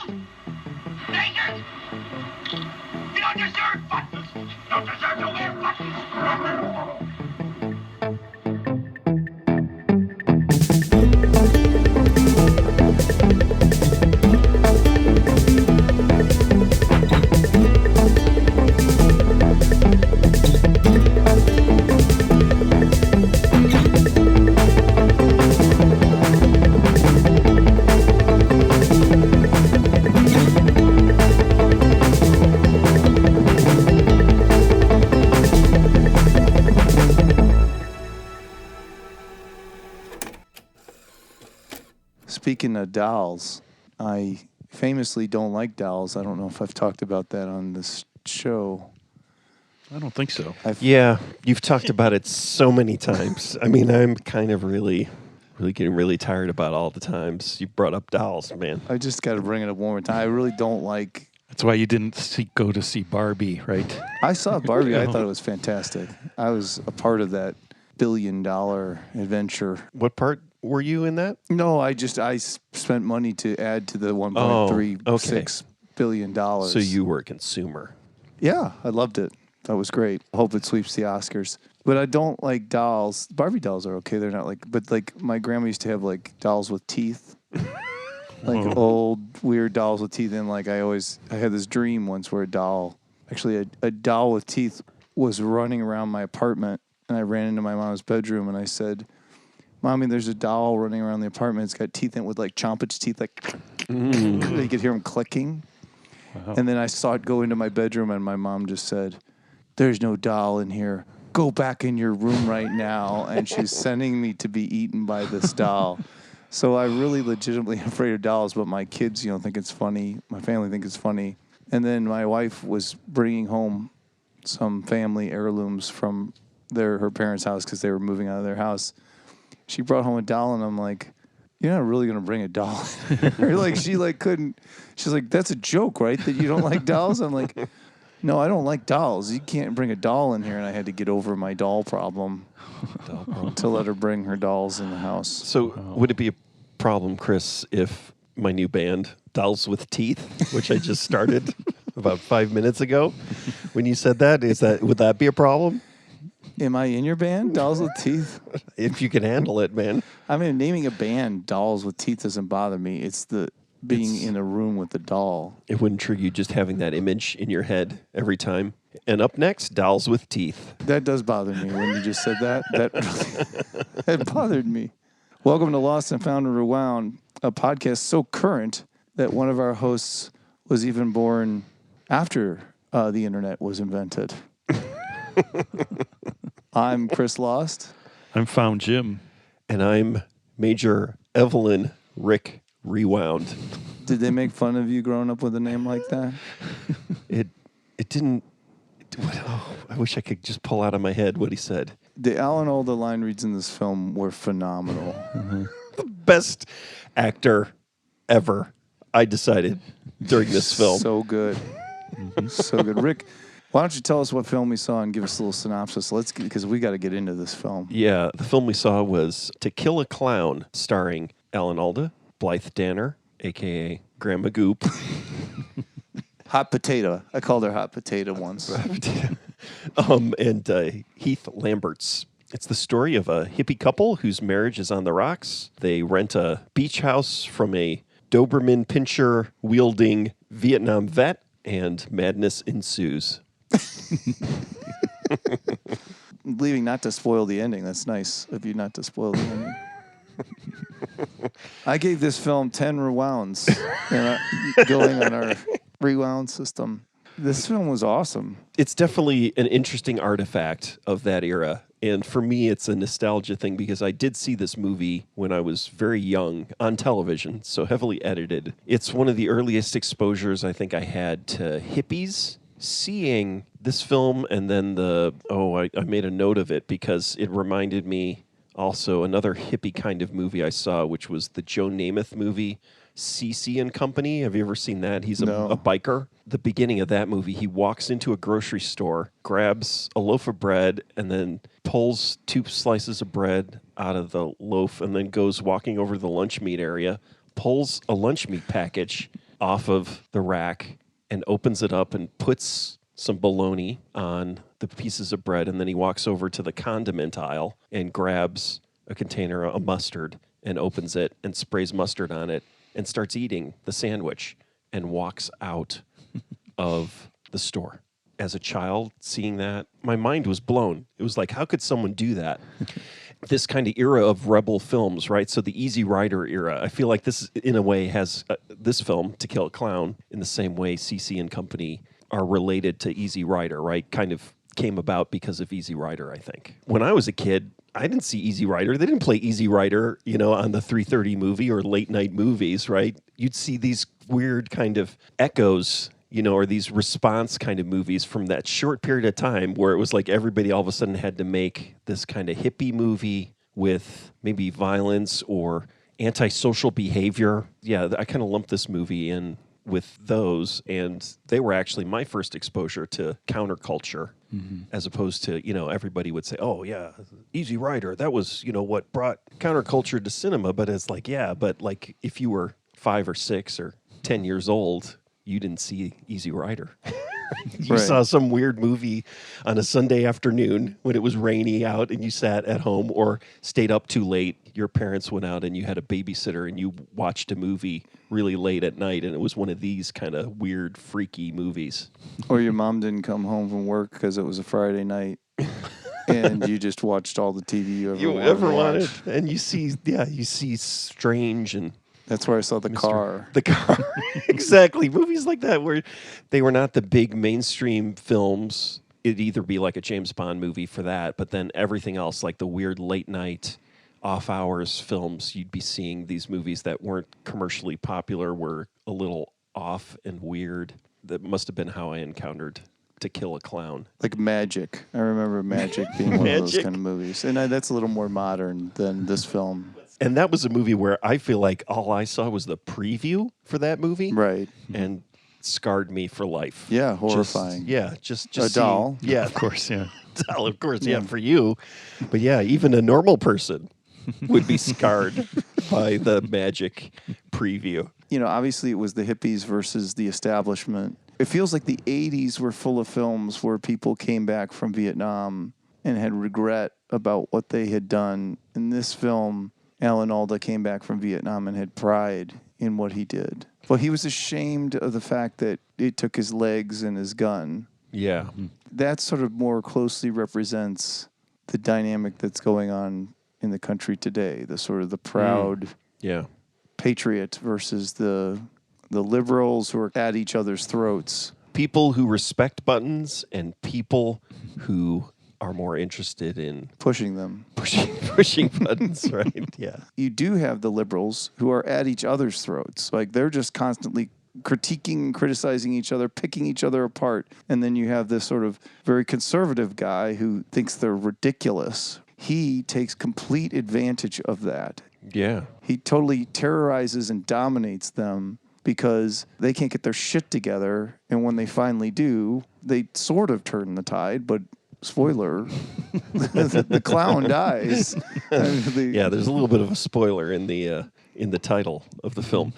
Dang it! You don't deserve buttons! You don't deserve to wear buttons! Speaking of dolls, I famously don't like dolls. I don't know if I've talked about that on this show. I don't think so. Yeah, you've talked about it so many times. I mean, I'm kind of really getting really tired about all the times you brought up dolls, man. I just got to bring it up one more time. I really don't like... That's why you didn't go to see Barbie, right? I saw Barbie. I thought it was fantastic. I was a part of that $1 billion adventure. What part were you in that? No, I spent money to add to the $1.36 billion. So you were a consumer. Yeah, I loved it. That was great. I hope it sweeps the Oscars. But I don't like dolls. Barbie dolls are okay. They're not like, but like my grandma used to have like dolls with teeth. Like old weird dolls with teeth. And like I had this dream once where a doll with teeth was running around my apartment. And I ran into my mom's bedroom and I said, Mommy, there's a doll running around the apartment. It's got teeth in it with like chomp its teeth, like you could hear them clicking. Wow. And then I saw it go into my bedroom and my mom just said, there's no doll in here. Go back in your room right now. And she's sending me to be eaten by this doll. So I really legitimately am afraid of dolls, but my kids, think it's funny. My family think it's funny. And then my wife was bringing home some family heirlooms from her parents' house because they were moving out of their house. She brought home a doll, and I'm like, you're not really going to bring a doll. Couldn't. She's like, that's a joke, right? That you don't like dolls? I'm like, no, I don't like dolls. You can't bring a doll in here. And I had to get over my doll problem to let her bring her dolls in the house. So would it be a problem, Chris, if my new band, Dolls with Teeth, which I just started about 5 minutes ago, when you said that, would that be a problem? Am I in your band, Dolls with Teeth? If you can handle it, man. I mean, naming a band Dolls with Teeth doesn't bother me. It's the being in a room with a doll. It wouldn't trigger you just having that image in your head every time. And up next, Dolls with Teeth. That does bother me when you just said that. That bothered me. Welcome to Lost and Found and Rewound, a podcast so current that one of our hosts was even born after the internet was invented. I'm Chris Lost. I'm Found Jim. And I'm Major Evelyn Rick Rewound. Did they make fun of you growing up with a name like that? It didn't. I wish I could just pull out of my head what he said. The Alan Alda line reads in this film were phenomenal. Mm-hmm. The best actor ever, I decided, during this film. So good. So good. Rick, why don't you tell us what film we saw and give us a little synopsis? Because we got to get into this film. Yeah, the film we saw was To Kill a Clown, starring Alan Alda, Blythe Danner, a.k.a. Grandma Goop. Hot Potato. I called her Hot Potato once. And Heath Lamberts. It's the story of a hippie couple whose marriage is on the rocks. They rent a beach house from a Doberman Pinscher wielding Vietnam vet, and madness ensues. Leaving not to spoil the ending. That's nice of you not to spoil the ending. I gave this film 10 rewounds going on our rewound system. This film was awesome. It's definitely an interesting artifact of that era. And for me, it's a nostalgia thing because I did see this movie when I was very young on television, so heavily edited. It's one of the earliest exposures I think I had to hippies. Seeing this film and then I made a note of it because it reminded me also another hippie kind of movie I saw, which was the Joe Namath movie, CC and Company. Have you ever seen that? He's a biker. The beginning of that movie, he walks into a grocery store, grabs a loaf of bread, and then pulls 2 slices of bread out of the loaf and then goes walking over to the lunch meat area, pulls a lunch meat package, off of the rack and opens it up and puts some bologna on the pieces of bread. And then he walks over to the condiment aisle and grabs a container of mustard and opens it and sprays mustard on it and starts eating the sandwich and walks out of the store. As a child, seeing that, my mind was blown. It was like, how could someone do that? This kind of era of rebel films, right? So the Easy Rider era, I feel like this, in a way, has this film, To Kill a Clown, in the same way CC and Company are related to Easy Rider, right? Kind of came about because of Easy Rider, I think. When I was a kid, I didn't see Easy Rider. They didn't play Easy Rider, on the 3:30 movie or late night movies, right? You'd see these weird kind of echoes, or these response kind of movies from that short period of time where it was like everybody all of a sudden had to make this kind of hippie movie with maybe violence or antisocial behavior. Yeah, I kind of lumped this movie in with those, and they were actually my first exposure to counterculture, as opposed to, everybody would say, oh, yeah, Easy Rider, that was, what brought counterculture to cinema. But it's like, yeah, but like if you were 5 or 6 or 10 years old, you didn't see Easy Rider. You Right. saw some weird movie on a Sunday afternoon when it was rainy out and you sat at home or stayed up too late. Your parents went out and you had a babysitter and you watched a movie really late at night, and it was one of these kind of weird, freaky movies. Or your mom didn't come home from work because it was a Friday night, and you just watched all the TV you ever wanted. And you see strange and That's where I saw The Car. The Car. Exactly. Movies like that where they were not the big mainstream films. It'd either be like a James Bond movie for that, but then everything else, like the weird late night, off hours films, you'd be seeing these movies that weren't commercially popular, were a little off and weird. That must have been how I encountered To Kill a Clown. Like Magic. I remember Magic being one of those Magic. kind of movies. And that's a little more modern than this film. And that was a movie where I feel like all I saw was the preview for that movie. Right. And scarred me for life. Yeah, horrifying. Just A doll. Yeah, Of course, yeah. doll, of course, yeah, for you. But yeah, even a normal person would be scarred by the Magic preview. Obviously it was the hippies versus the establishment. It feels like the 80s were full of films where people came back from Vietnam and had regret about what they had done. In this film, Alan Alda came back from Vietnam and had pride in what he did. Well, he was ashamed of the fact that it took his legs and his gun. Yeah. That sort of more closely represents the dynamic that's going on in the country today. The sort of the proud Yeah. patriot versus the liberals who are at each other's throats. People who respect buttons and people who are more interested in Pushing them. pushing buttons, right? Yeah. You do have the liberals who are at each other's throats. Like they're just constantly critiquing and criticizing each other, picking each other apart. And then you have this sort of very conservative guy who thinks they're ridiculous. He takes complete advantage of that. Yeah. He totally terrorizes and dominates them because they can't get their shit together. And when they finally do, they sort of turn the tide, but spoiler, the clown dies. Yeah, there's a little bit of a spoiler in the title of the film.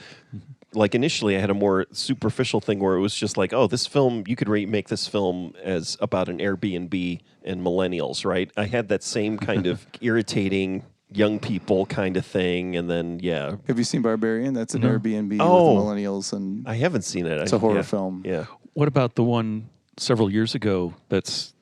Like initially I had a more superficial thing where it was just like, oh, this film, you could make this film as about an Airbnb and millennials, right? I had that same kind of irritating young people kind of thing, and then, yeah. Have you seen Barbarian? That's an Airbnb with millennials, and I haven't seen it. it's a horror film. Yeah. What about the one several years ago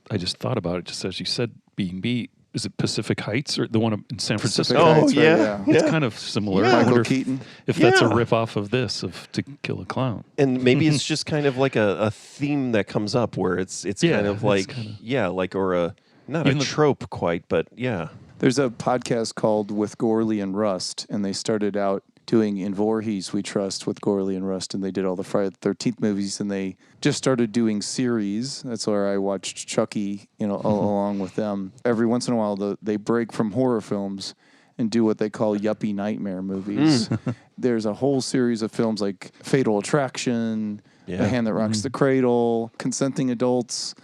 I just thought about it, just as you said, B&B. Is it Pacific Heights or the one in San Francisco? Pacific Heights, right, yeah. It's kind of similar. Yeah. I wonder Michael if- Keaton. If that's a Yeah. riff-off of this, of To Kill a Clown. And maybe it's just kind of like a theme that comes up where it's Yeah, kind of it's like, kinda- like, or a, not Even a the- trope quite, but yeah. There's a podcast called With Gorley and Rust, and they started out doing In Voorhees We Trust with Gorley and Rust, and they did all the Friday the 13th movies, and they just started doing series. That's where I watched Chucky, along with them. Every once in a while, they break from horror films and do what they call yuppie nightmare movies. There's a whole series of films like Fatal Attraction, Yeah. The Hand That Rocks the Cradle, Consenting Adults.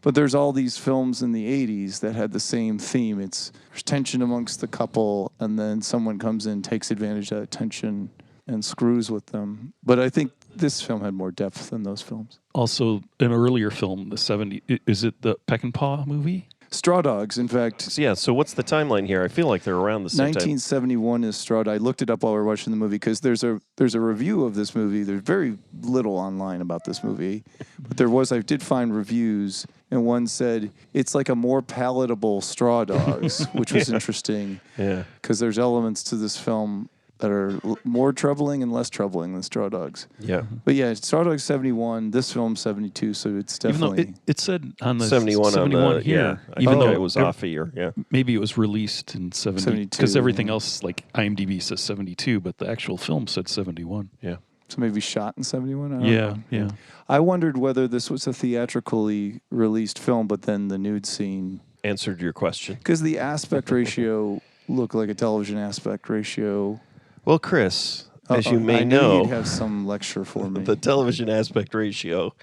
But there's all these films in the 80s that had the same theme. There's tension amongst the couple, and then someone comes in, takes advantage of that tension, and screws with them. But I think this film had more depth than those films. Also, an earlier film, the 70s, is it the Peck and Paw movie? Straw Dogs, in fact, So what's the timeline here? I feel like they're around the same time. 1971 is Straw Dogs. I looked it up while we were watching the movie because there's a review of this movie. There's very little online about this movie, but I did find reviews, and one said it's like a more palatable Straw Dogs, which was interesting. Yeah. Because there's elements to this film that are more troubling and less troubling than Straw Dogs. Yeah. But yeah, Straw Dogs 71, this film 72, so it's Even though definitely... it said on the 71 on the, here, I even think though it was off a year. Yeah. maybe it was released in 72, because everything yeah. else, like IMDb says 72, but the actual film said 71. Yeah. So maybe shot in 71? I don't Yeah, know. yeah. I wondered whether this was a theatrically released film, but then the nude scene... Answered your question. Because the aspect ratio looked like a television aspect ratio. Well, Chris, as you I may knew know, you'd have some lecture for me. the television aspect ratio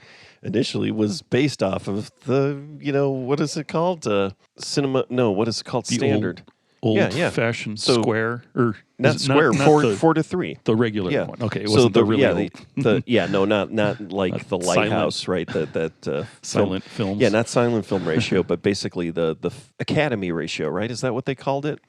initially was based off of the, what is it called? Cinema. No, what is it called? The Standard. old-fashioned So- square, or Not is it square. not 4:3. the regular Yeah. one. Okay, it So wasn't the really old. not like the Silent. Lighthouse, right? That Silent films. Yeah, not silent film ratio, but basically the Academy ratio, right? Is that what they called it?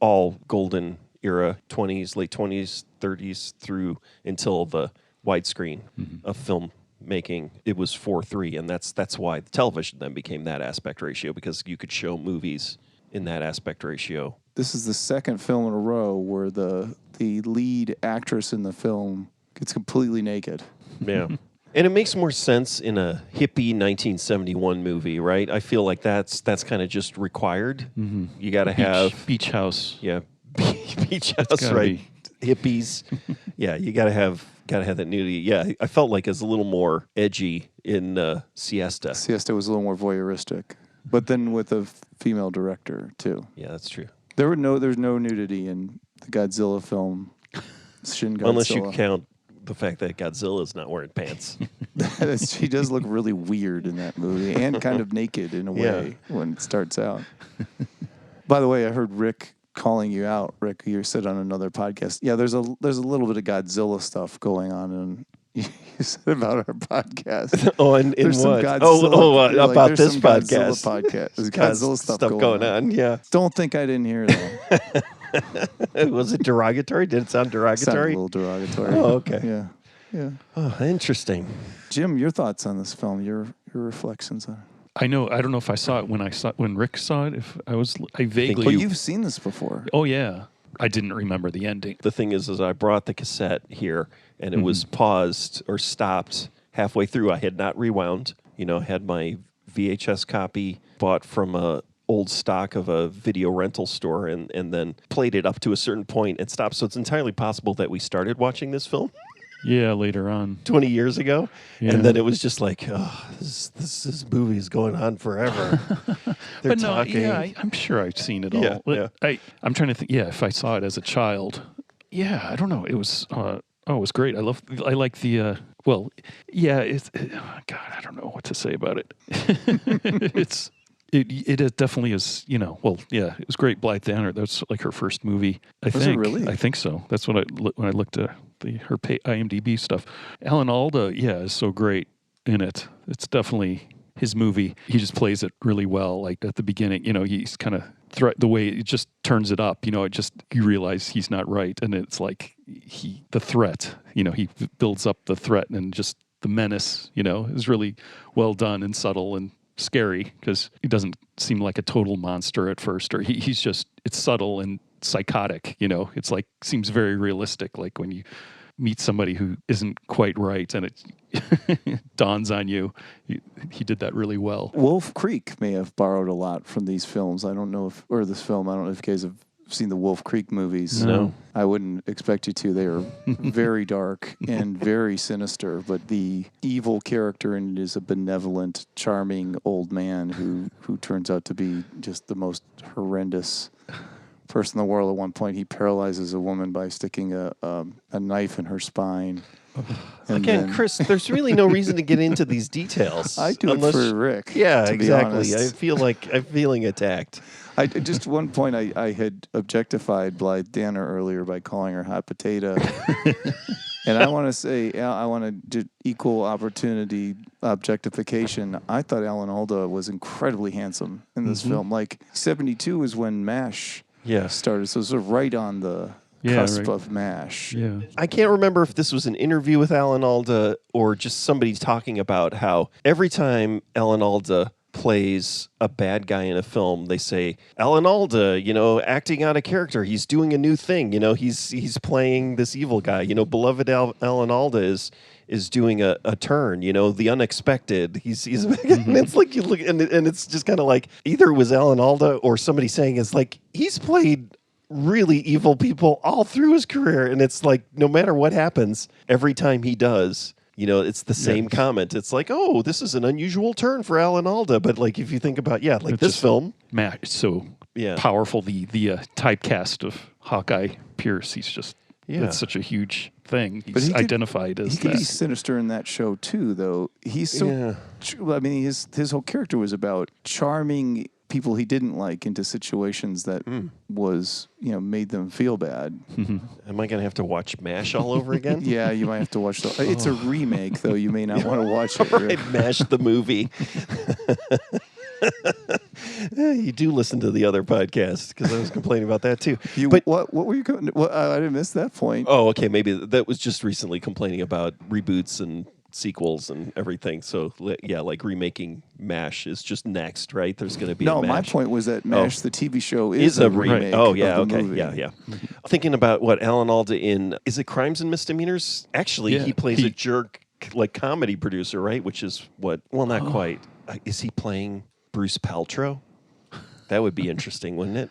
All golden era 20s, late 20s, 30s through until the widescreen of film making. It was 4:3, and that's why the television then became that aspect ratio, because you could show movies in that aspect ratio. This is the second film in a row where the lead actress in the film gets completely naked. Yeah. And it makes more sense in a hippie 1971 movie, right? I feel like that's kind of just required. You got to have Beach House. yeah, beach house, gotta right? Hippies. Yeah, you got to have that nudity. Yeah, I felt like it's a little more edgy in Siesta. Siesta was a little more voyeuristic, but then with a female director too. Yeah, that's true. There's no nudity in the Godzilla film. Shin Godzilla. Unless you count the fact that Godzilla's not wearing pants. She does look really weird in that movie and kind of naked in a way when it starts out. By the way, I heard Rick calling you out. Rick, you said on another podcast. Yeah, there's a little bit of Godzilla stuff going on, and you said about our podcast. Oh, and in There's some what? Godzilla- you're like, About there's this some podcast. Godzilla podcast. There's Godzilla stuff going on. Yeah. Don't think I didn't hear that. Was it derogatory? Did it sound Sounded a derogatory? little derogatory. Oh, okay. Yeah. Yeah. Oh, interesting. Jim, your thoughts on this film? Your reflections on it? I know. I don't know if I saw it when Rick saw it. If I vaguely. But you've seen this before. Oh yeah. I didn't remember the ending. The thing is I brought the cassette here, and it was paused or stopped halfway through. I had not rewound. I had my VHS copy bought from a old stock of a video rental store, and then played it up to a certain point and stopped. So it's entirely possible that we started watching this film Yeah, later on. 20 years ago, Yeah. and then it was just like, oh, this movie's going on forever. They're But no, talking. yeah, I'm sure I've seen it all. Yeah, yeah. I'm trying to think. Yeah, if I saw it as a child, yeah, I don't know. It was. It was great. I like the. Well, yeah. God, I don't know what to say about it. It definitely is. Well, yeah. It was great. Blythe Danner. That's like her first movie. I Was think. it really? I think so. That's what when I looked at her IMDb stuff. Alan Alda, yeah, is so great in it. It's definitely his movie. He just plays it really well. Like at the beginning, he's kind of the way it just turns it up. You realize he's not right, and it's like the threat. He builds up the threat, and just the menace. Is really well done and subtle and scary, because he doesn't seem like a total monster at first, or he's just, it's subtle and psychotic. It's like seems very realistic. Like when you meet somebody who isn't quite right, and it dawns on you. He did that really well. Wolf Creek may have borrowed a lot from these films. I don't know if you guys have seen the Wolf Creek movies. No. I wouldn't expect you to. They are very dark and very sinister, but the evil character in it is a benevolent, charming old man who turns out to be just the most horrendous person in the world. At one point, he paralyzes a woman by sticking a knife in her spine. And Again, then- Chris, there's really no reason to get into these details. I do it for Rick. Yeah, to be exactly. honest. I feel like I'm feeling attacked. Just one point, I had objectified Blythe Danner earlier by calling her hot potato. And I want to say, I want to do equal opportunity objectification. I thought Alan Alda was incredibly handsome in this film. Like 72 is when MASH started, so sort of right on the cusp of MASH. Yeah. I can't remember if this was an interview with Alan Alda or just somebody talking about how every time Alan Alda plays a bad guy in a film, they say, Alan Alda, acting out a character. He's doing a new thing. He's playing this evil guy. Beloved Alan Alda is doing a turn, the unexpected. He's and it's like you look and it's just kind of like either it was Alan Alda or somebody saying it's like he's played really evil people all through his career, and it's like no matter what happens, every time he does, it's the same comment. It's like, oh, this is an unusual turn for Alan Alda. But like, if you think about, like this film, Matt, so powerful. The typecast of Hawkeye Pierce. He's just that's such a huge thing. He's identified as he could be sinister in that show too, though. He's so. I mean, his whole character was about charming people he didn't like into situations that was, made them feel bad. Am I going to have to watch MASH all over again? Yeah, you might have to watch it's a remake, though. You may not want to watch it. Right, MASH the movie. You do listen to the other podcast because I was complaining about that too. What were you going? I didn't miss that point. Oh, okay. Maybe that was just recently complaining about reboots and sequels and everything. So like remaking MASH is just next, right? There's going to be a MASH. My point was that MASH, the TV show, is a remake. Oh, yeah, of the okay, movie. yeah. Thinking about what Alan Alda is it Crimes and Misdemeanors? Actually, he plays a jerk, like comedy producer, right? Which is what? Well, not quite. Is he playing Bruce Paltrow? That would be interesting, wouldn't it?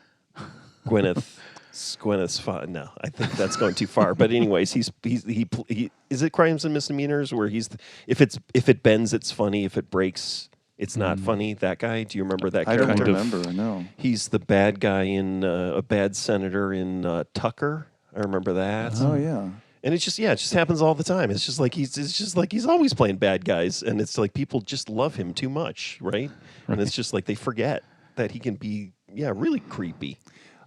Gwyneth's father. No, I think that's going too far. But anyways, he is it Crimes and Misdemeanors where if it bends, it's funny. If it breaks, it's not funny. That guy. Do you remember that character? I don't remember. No. He's the bad guy in a bad senator in Tucker. I remember that. Oh yeah. And it just happens all the time. It's just like he's always playing bad guys, and it's like people just love him too much, right? And it's just like they forget that he can be really creepy.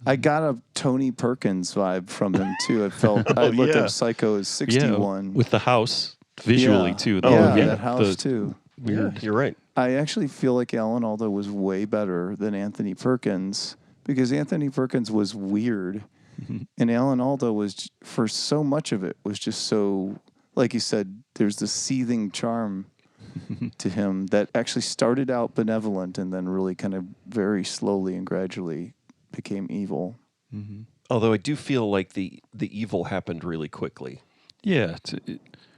I got a Tony Perkins vibe from him too. I felt I looked up Psycho as 61 with the house visually too. That house too. Weird. Yeah, you're right. I actually feel like Alan Alda was way better than Anthony Perkins because Anthony Perkins was weird, and Alan Alda was, for so much of it, was just so, like you said, there's this seething charm to him that actually started out benevolent and then really kind of very slowly and gradually became evil. Although I do feel like the evil happened really quickly. Yeah.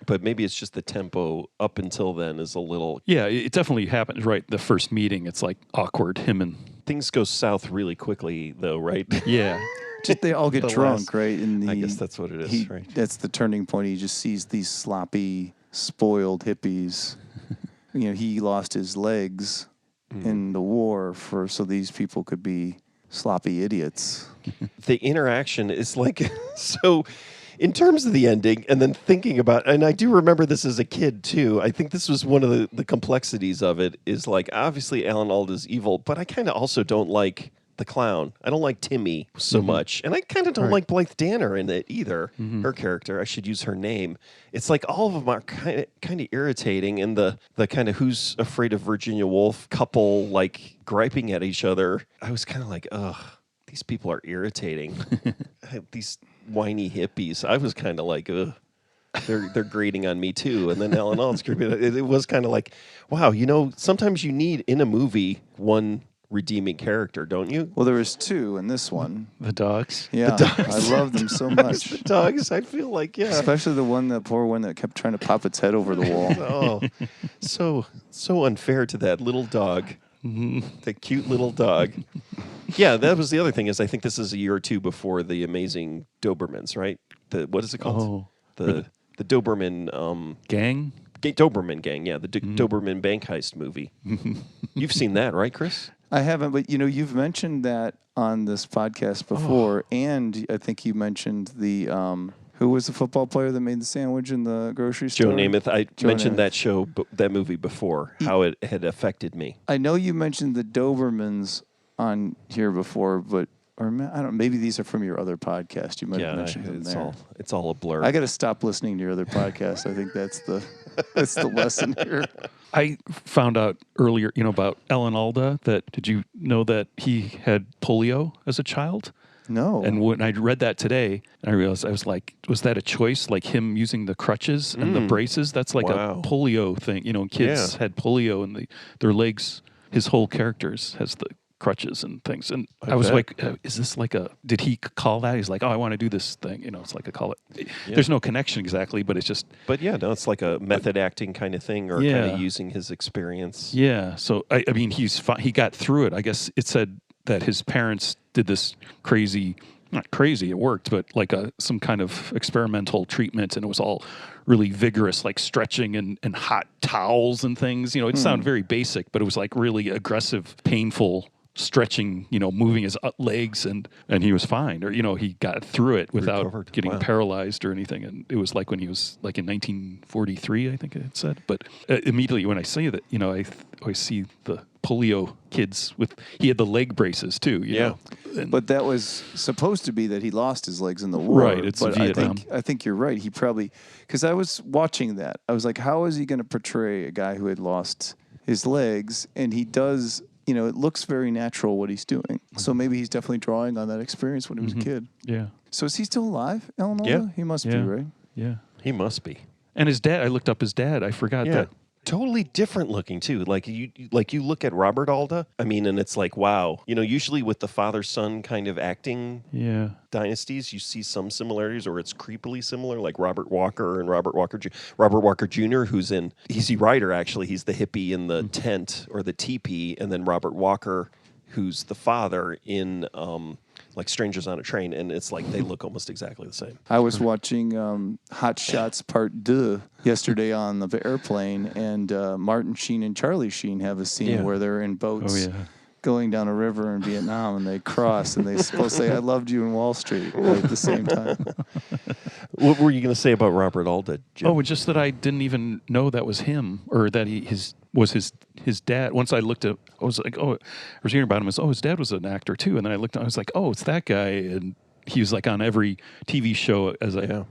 But maybe it's just the tempo up until then is a little... Yeah, it definitely happened, right? The first meeting, it's like awkward, him and... Things go south really quickly, though, right? Yeah. Just they all get drunk, right? I guess that's what it is, right? That's the turning point. He just sees these sloppy, spoiled hippies. He lost his legs in the war so these people could be sloppy idiots. The interaction is like so in terms of the ending and then thinking about, and I do remember this as a kid too, I think this was one of the complexities of it is like obviously Alan Alda's evil, but I kind of also don't like the clown. I don't like Timmy so much. And I kind of don't like Blythe Danner in it either. Her character, I should use her name. It's like all of them are kind of irritating, and the kind of Who's Afraid of Virginia Woolf couple like griping at each other. I was kind of like, ugh, these people are irritating. These whiny hippies. I was kind of like, ugh. They're grating on me too. And then Alan Alda's creepy. It was kind of like, wow, sometimes you need in a movie one redeeming character, don't you? Well, there was two in this one. The dogs. Yeah, the dogs. I love them so much. The dogs, I feel like, especially the poor one that kept trying to pop its head over the wall. Oh, so unfair to that little dog. That cute little dog. Yeah, that was the other thing is I think this is a year or two before the Amazing Dobermans, right? What is it called? The Doberman gang. Doberman Gang, yeah, the Doberman bank heist movie. You've seen that, right, Chris? I haven't, but you've mentioned that on this podcast before, and I think you mentioned the who was the football player that made the sandwich in the grocery store? Joe Namath. I mentioned that movie before, how it had affected me. I know you mentioned the Dobermans on here before, but Or I don't know, maybe these are from your other podcast. You might have mentioned them there. It's all a blur. I got to stop listening to your other podcast. I think that's the lesson here. I found out earlier, about Alan Alda. Did you know that he had polio as a child? No. And when I read that today, I realized, I was like, was that a choice? Like him using the crutches and the braces? That's like a polio thing. Kids had polio and their legs. His whole characters has the crutches and things. And I was like, is this like did he call that? He's like, oh, I want to do this thing. It's like call it. Yeah. There's no connection exactly, but it's just. But yeah, no, it's like a method acting kind of thing, or kind of using his experience. Yeah. So, I mean, he got through it. I guess it said that his parents did this crazy, not crazy, it worked, but like some kind of experimental treatment, and it was all really vigorous, like stretching and hot towels and things. It sounded very basic, but it was like really aggressive, painful stretching, moving his legs, and he was fine, or he got through it without getting paralyzed or anything. And it was like when he was like in 1943, I think it said. But immediately when I say that, I always see the polio kids he had the leg braces too. You know? But that was supposed to be that he lost his legs in the war. Right, it's but Vietnam. I think you're right. He probably, because I was watching that, I was like, how is he going to portray a guy who had lost his legs? And he does. It looks very natural what he's doing. So maybe he's definitely drawing on that experience when he was a kid. Yeah. So is he still alive, Alan Alda? Yeah. He must be, right? Yeah. He must be. And his dad, I looked up his dad. I forgot that. Totally different looking too. Like you look at Robert Alda. I mean, and it's like, wow. Usually with the father-son kind of acting dynasties, you see some similarities, or it's creepily similar, like Robert Walker and Robert Walker Jr., he's the writer actually. He's the hippie in the tent or the teepee, and then Robert Walker, who's the father in like Strangers on a Train, and it's like they look almost exactly the same. I was watching Hot Shots Part 2 yesterday on the airplane, and Martin Sheen and Charlie Sheen have a scene where they're in boats going down a river in Vietnam, and they cross, and they supposed to say, I loved you in Wall Street at the same time. What were you going to say about Robert Alda, Jim? Oh, just that I didn't even know that was him, or that was his dad. Once I looked at, I was like, I was hearing about him as, his dad was an actor too. And then I looked, I was like, it's that guy. And he was like on every TV show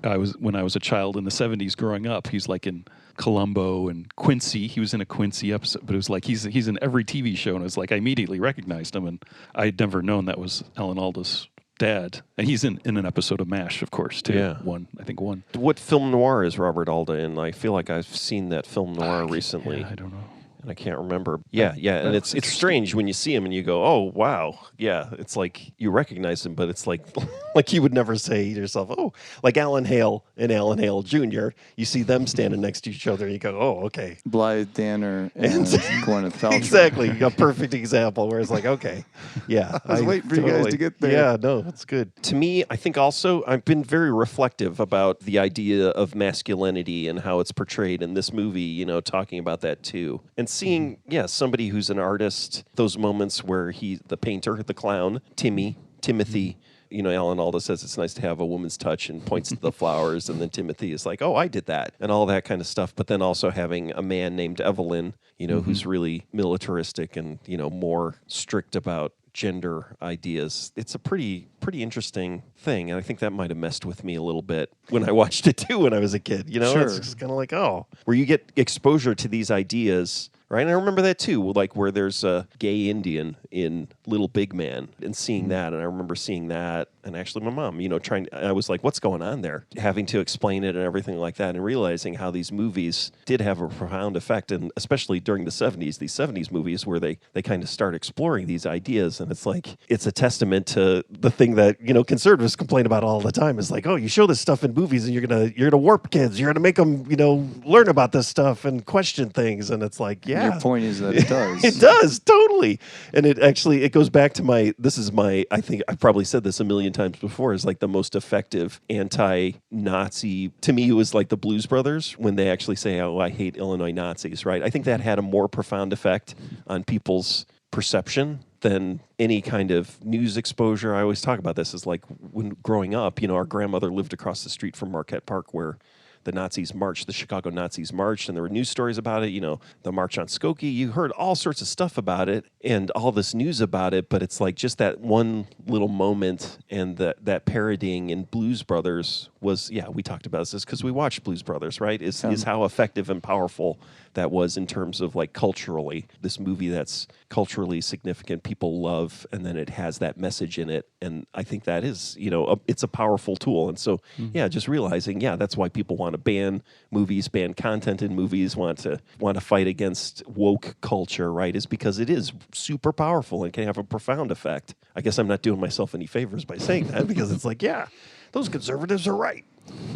I was when I was a child in the 70s growing up. He's like in Columbo and Quincy. He was in a Quincy episode, but it was like he's in every TV show, and it was like I immediately recognized him, and I had never known that was Alan Alda's dad. And he's in an episode of MASH, of course, too. Yeah. One. What film noir is Robert Alda in? I feel like I've seen that film noir recently. Yeah, I don't know. And I can't remember. Yeah, and it's strange when you see him and you go, oh, wow. Yeah, it's like you recognize him, but it's like you would never say to yourself, like Alan Hale and Alan Hale Jr., you see them standing next to each other and you go, oh, okay. Blythe Danner and Gwyneth Paltrow. Exactly. A perfect example where it's like, okay. Yeah. I was waiting for you guys to get there. Yeah, no, that's good. To me, I think also I've been very reflective about the idea of masculinity and how it's portrayed in this movie, talking about that too. And seeing, somebody who's an artist, those moments where the painter, the clown, Timothy, Alan Alda says it's nice to have a woman's touch and points to the flowers, and then Timothy is like, I did that, and all that kind of stuff. But then also having a man named Evelyn, who's really militaristic and, more strict about gender ideas. It's a pretty interesting thing, and I think that might have messed with me a little bit when I watched it too when I was a kid. Sure. It's just kind of like, where you get exposure to these ideas. Right, and I remember that too, like where there's a gay Indian in Little Big Man, and seeing that, and I remember seeing that, and actually my mom, I was like, what's going on there? Having to explain it and everything like that, and realizing how these movies did have a profound effect, and especially during the 70s, these 70s movies where they kind of start exploring these ideas, and it's like, it's a testament to the thing that, conservatives complain about all the time, is like, you show this stuff in movies and you're gonna warp kids, you're gonna make them, learn about this stuff and question things, and it's like, Your point is that it does. It does, totally. And it goes back to I think I've probably said this a million times before, is like the most effective anti-Nazi, to me it was like the Blues Brothers, when they actually say, I hate Illinois Nazis, right? I think that had a more profound effect on people's perception than any kind of news exposure. I always talk about this, is like when growing up, our grandmother lived across the street from Marquette Park, where the Nazis marched, the Chicago Nazis marched, and there were news stories about it, the March on Skokie. You heard all sorts of stuff about it and all this news about it, but it's like just that one little moment, and that parodying in Blues Brothers was, we talked about this because we watched Blues Brothers, right? Is how effective and powerful that was in terms of like culturally, this movie that's culturally significant, people love, and then it has that message in it. And I think that is, it's a powerful tool. And so, just realizing, that's why people want to ban movies, ban content in movies, want to fight against woke culture, right? Is because it is super powerful and can have a profound effect. I guess I'm not doing myself any favors by saying that, because it's like, those conservatives are right.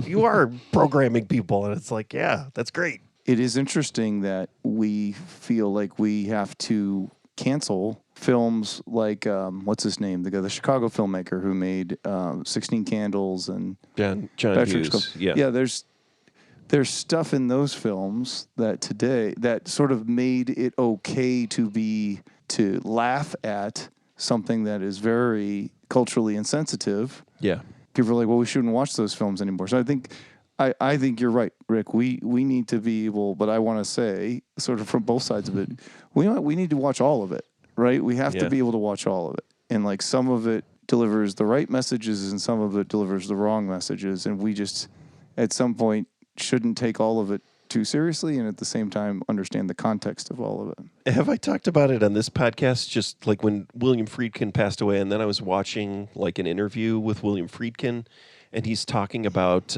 You are programming people, and it's like, that's great. It is interesting that we feel like we have to cancel films like, what's his name? The Chicago filmmaker who made 16 Candles and John Patrick Hughes. Sco- Yeah, there's stuff in those films that sort of made it okay to laugh at something that is very culturally insensitive. Yeah. People are like, well, we shouldn't watch those films anymore. So I think you're right, Rick. We need to be able, but I want to say, sort of from both sides of it, we need to watch all of it, right? We have to be able to watch all of it. And like some of it delivers the right messages and some of it delivers the wrong messages. And we just, at some point, shouldn't take all of it too seriously, and at the same time understand the context of all of it. Have I talked about it on this podcast? Just like when William Friedkin passed away, and then I was watching like an interview with William Friedkin, and he's talking about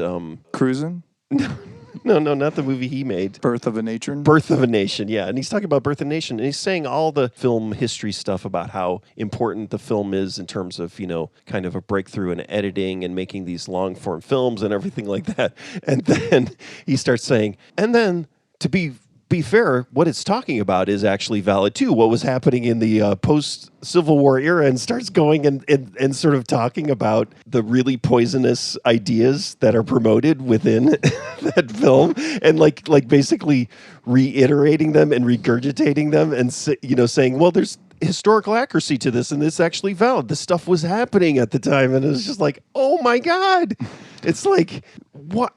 Cruising? No, not the movie he made. Birth of a Nation? Birth of a Nation, yeah. And he's talking about Birth of a Nation, and he's saying all the film history stuff about how important the film is in terms of, kind of a breakthrough in editing and making these long-form films and everything like that. And then he starts saying, and then to be fair, what it's talking about is actually valid too. What was happening in the post-Civil War era, and starts going and sort of talking about the really poisonous ideas that are promoted within that film, and like basically reiterating them and regurgitating them, and saying, well, there's historical accuracy to this, and it's actually valid. This stuff was happening at the time, and it was just like, oh my God, it's like what.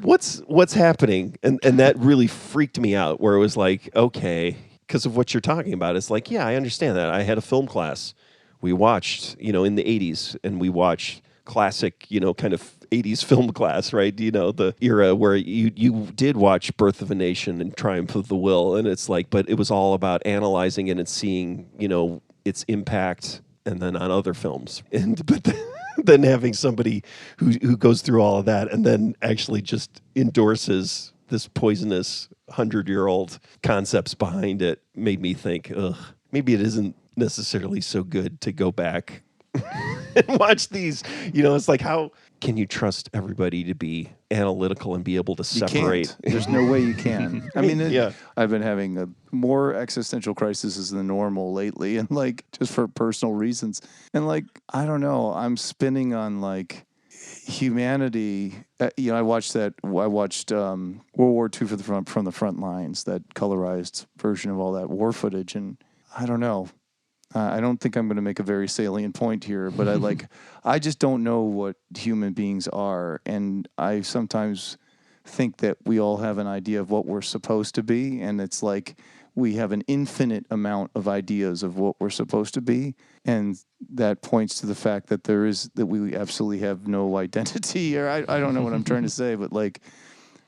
What's happening? And that really freaked me out, where it was like, okay, because of what you're talking about. It's like, I understand that. I had a film class. We watched, in the 80s, and we watched classic, kind of 80s film class, right? The era where you did watch Birth of a Nation and Triumph of the Will, and it's like, but it was all about analyzing it and seeing, its impact, and then on other films. But then having somebody who goes through all of that and then actually just endorses this poisonous 100-year-old concepts behind it made me think, maybe it isn't necessarily so good to go back and watch these. It's like, how can you trust everybody to be analytical and be able to separate? You can't. There's no way you can. I mean, I've been having a more existential crises than normal lately, and like just for personal reasons. And like, I don't know, I'm spinning on like humanity. I watched World War II from the front lines, that colorized version of all that war footage, and I don't know. I don't think I'm going to make a very salient point here, but I just don't know what human beings are. And I sometimes think that we all have an idea of what we're supposed to be. And it's like we have an infinite amount of ideas of what we're supposed to be. And that points to the fact that that we absolutely have no identity. Or I don't know what I'm trying to say, but like,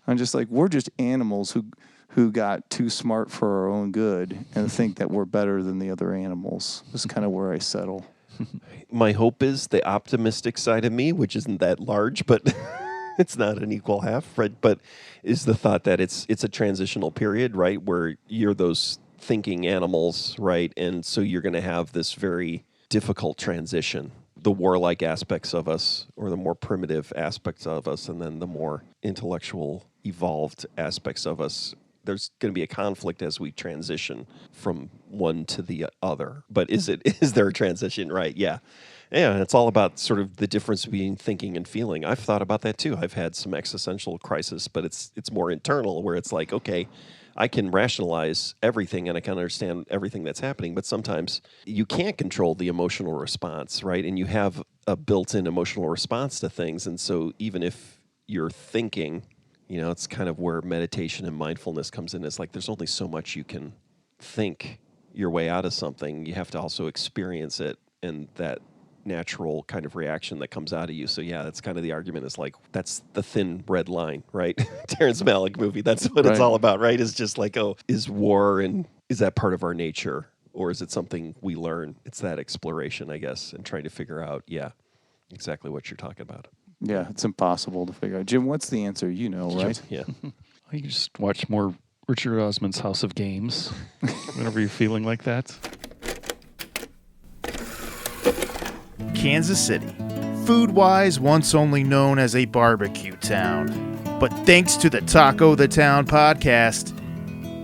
I'm just like, we're just animals who got too smart for our own good and think that we're better than the other animals. Is kind of where I settle. My hope is the optimistic side of me, which isn't that large, but it's not an equal half, right? But is the thought that it's a transitional period, right? Where you're those thinking animals, right? And so you're going to have this very difficult transition. The warlike aspects of us, or the more primitive aspects of us, and then the more intellectual, evolved aspects of us. There's going to be a conflict as we transition from one to the other. But is there a transition? Right. Yeah. And it's all about sort of the difference between thinking and feeling. I've thought about that too. I've had some existential crisis, but it's more internal, where it's like, okay, I can rationalize everything and I can understand everything that's happening, but sometimes you can't control the emotional response, right? And you have a built-in emotional response to things. And so even if you're thinking, You know, it's kind of where meditation and mindfulness comes in. It's like there's only so much you can think your way out of something. You have to also experience it and that natural kind of reaction that comes out of you. So yeah, that's kind of the argument is like, that's the thin red line, right? Terrence Malick movie. That's what it's Right. all about, right? It's just like, oh, is war and is that part of our nature? Or is it something we learn? It's that exploration, I guess, and trying to figure out, yeah, exactly what you're talking about. Yeah, it's impossible to figure out. Jim, what's the answer? You know, right? Yeah. You can just watch more Richard Osman's House of Games whenever you're feeling like that. Kansas City, food-wise once only known as a barbecue town. But thanks to the Taco the Town podcast,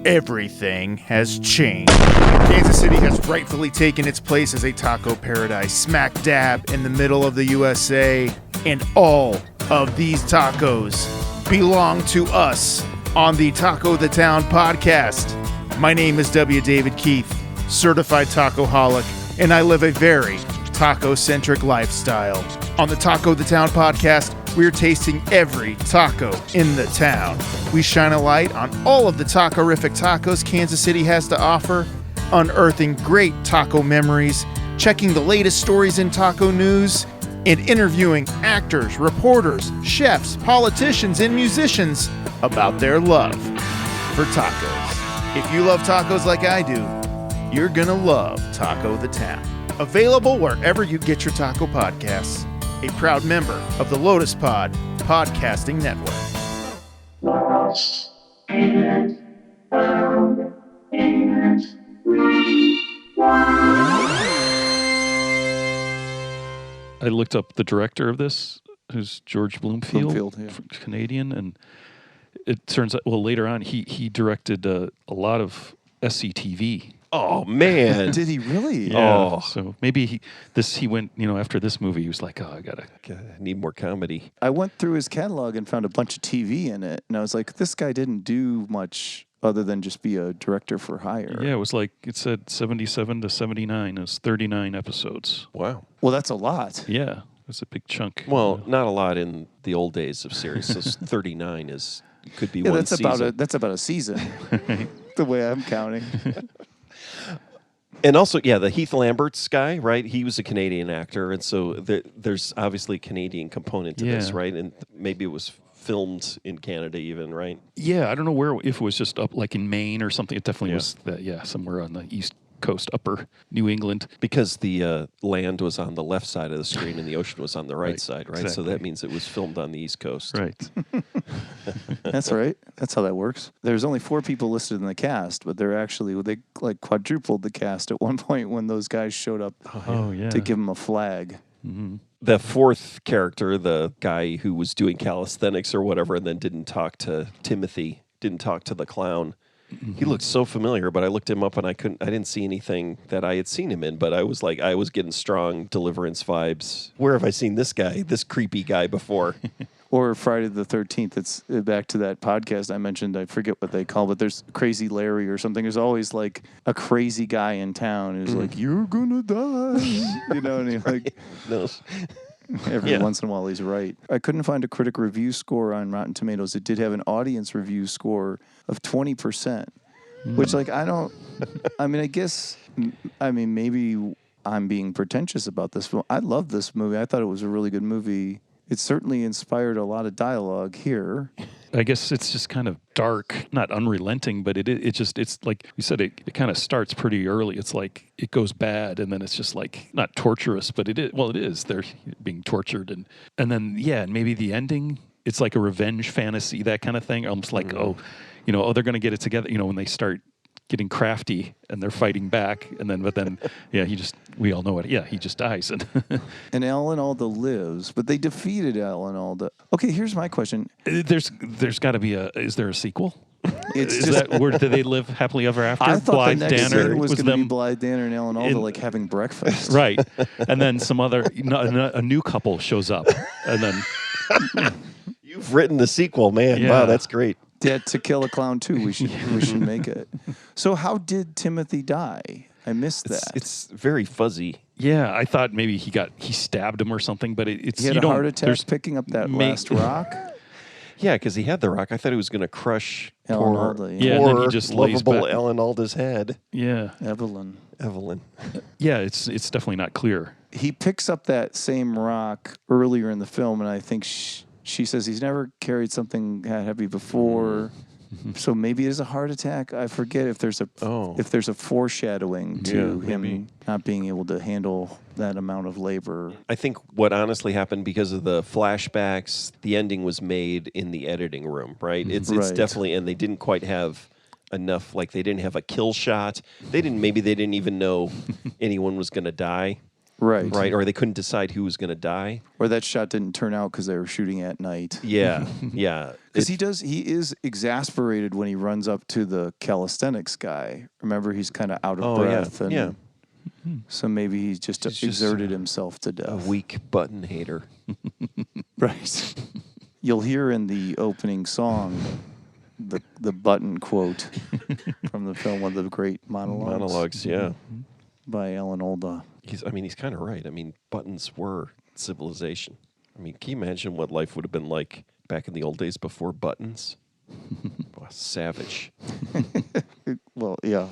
everything has changed. Kansas City has rightfully taken its place as a taco paradise smack dab in the middle of the USA, and all of these tacos belong to us on the Taco the Town podcast. My name is W. David Keith, certified tacoholic, and I live a very taco-centric lifestyle. On the Taco the Town podcast, we're tasting every taco in the town. We shine a light on all of the taco-rific tacos Kansas City has to offer, unearthing great taco memories, checking the latest stories in taco news, and interviewing actors, reporters, chefs, politicians, and musicians about their love for tacos. If you love tacos like I do, you're gonna love Taco the Town. Available wherever you get your taco podcasts. A proud member of the Lotus Pod Podcasting Network. I looked up the director of this, who's George Bloomfield, yeah. Canadian, and it turns out, well, later on, he directed a lot of SCTV. Oh, man. Did he really? Yeah, Oh. so maybe he went, after this movie, he was like, oh, I Need more comedy. I went through his catalog and found a bunch of TV in it, and I was like, this guy didn't do much other than just be a director for hire. Yeah, it was like, it said 77 to 79. It was 39 episodes. Wow. Well, that's a lot. Yeah, it's a big chunk. Well, not a lot in the old days of series. So 39 could be Yeah, one that's season. that's about a season. The way I'm counting. And also, yeah, the Heath Lambert's guy, right? He was a Canadian actor, and so there's obviously a Canadian component to this, Yeah. right? And maybe it was filmed in Canada even, right? Yeah, I don't know if it was just up like in Maine or something. It definitely was somewhere on the East Coast, upper New England. Because the land was on the left side of the screen and the ocean was on the right Right, side, right? So exactly. that means it was filmed on the East Coast. Right. That's right. That's how that works. There's only 4 people listed in the cast, but they like quadrupled the cast at one point when those guys showed up Oh, yeah. to give him a flag. The fourth character, the guy who was doing calisthenics or whatever and then didn't talk to Timothy, didn't talk to the clown. He looked so familiar, but I looked him up and I didn't see anything that I had seen him in, but I was getting strong Deliverance vibes. Where have I seen this guy, this creepy guy before? Or Friday the 13th. It's back to that podcast I mentioned. I forget what they call it, but there's Crazy Larry or something. There's always like a crazy guy in town who's like, you're gonna die. And he like No. every once in a while he's right. I couldn't find a critic review score on Rotten Tomatoes. It did have an audience review score of 20%, which maybe I'm being pretentious about this film. I love this movie. I thought it was a really good movie. It certainly inspired a lot of dialogue here. I guess it's just kind of dark, not unrelenting, but it's like you said, it kind of starts pretty early. It's like it goes bad, and then it's just like not torturous, but it is. Well, it is. They're being tortured, and then and maybe the ending. It's like a revenge fantasy, that kind of thing. Almost like they're going to get it together. When they start getting crafty and they're fighting back, we all know it. Yeah, he just dies, And Alan Alda lives, but they defeated Alan Alda. Okay, here's my question. There's got to be is there a sequel? It's Is just, that where did they live happily ever after? I thought Blythe the next Danner scene was going to be them, Blythe Danner and Alan Alda in- like having breakfast. right? And then some other a new couple shows up, and then You've written the sequel, man. Yeah. Wow, that's great. Yeah, To Kill a Clown 2. We should make it. So how did Timothy die? I missed that. It's very fuzzy. yeah, I thought maybe he stabbed him or something, but it's He had you a don't- heart attack there's picking up that ma- last rock. Yeah, because he had the rock. I thought he was going to crush Alan poor, Alda, Yeah, and then he poor just lays lovable back. Alan Alda's head. Yeah. Evelyn. Evelyn. Yeah, it's definitely not clear. He picks up that same rock earlier in the film, and I think she says he's never carried something that heavy before. So maybe it is a heart attack. I forget if there's a foreshadowing to Yeah, him maybe. not being able to handle that amount of labor. I think what honestly happened because of the flashbacks, the ending was made in the editing room, right? It's Right. definitely, and they didn't quite have enough, like they didn't have a kill shot. Maybe they didn't even know anyone was going to die, Right. or they couldn't decide who was going to die. Or that shot didn't turn out because they were shooting at night. Yeah, yeah. Because he is exasperated when he runs up to the calisthenics guy. Remember, he's kind of out of Oh, yeah, breath. And yeah. So maybe he's just exerted himself to death. A weak button hater. Right. You'll hear in the opening song the button quote from the film, one of the great monologues Yeah. by Alan Alda. He's kind of right. I mean, buttons were civilization. I mean, can you imagine what life would have been like back in the old days before buttons? Oh, savage. Well, yeah,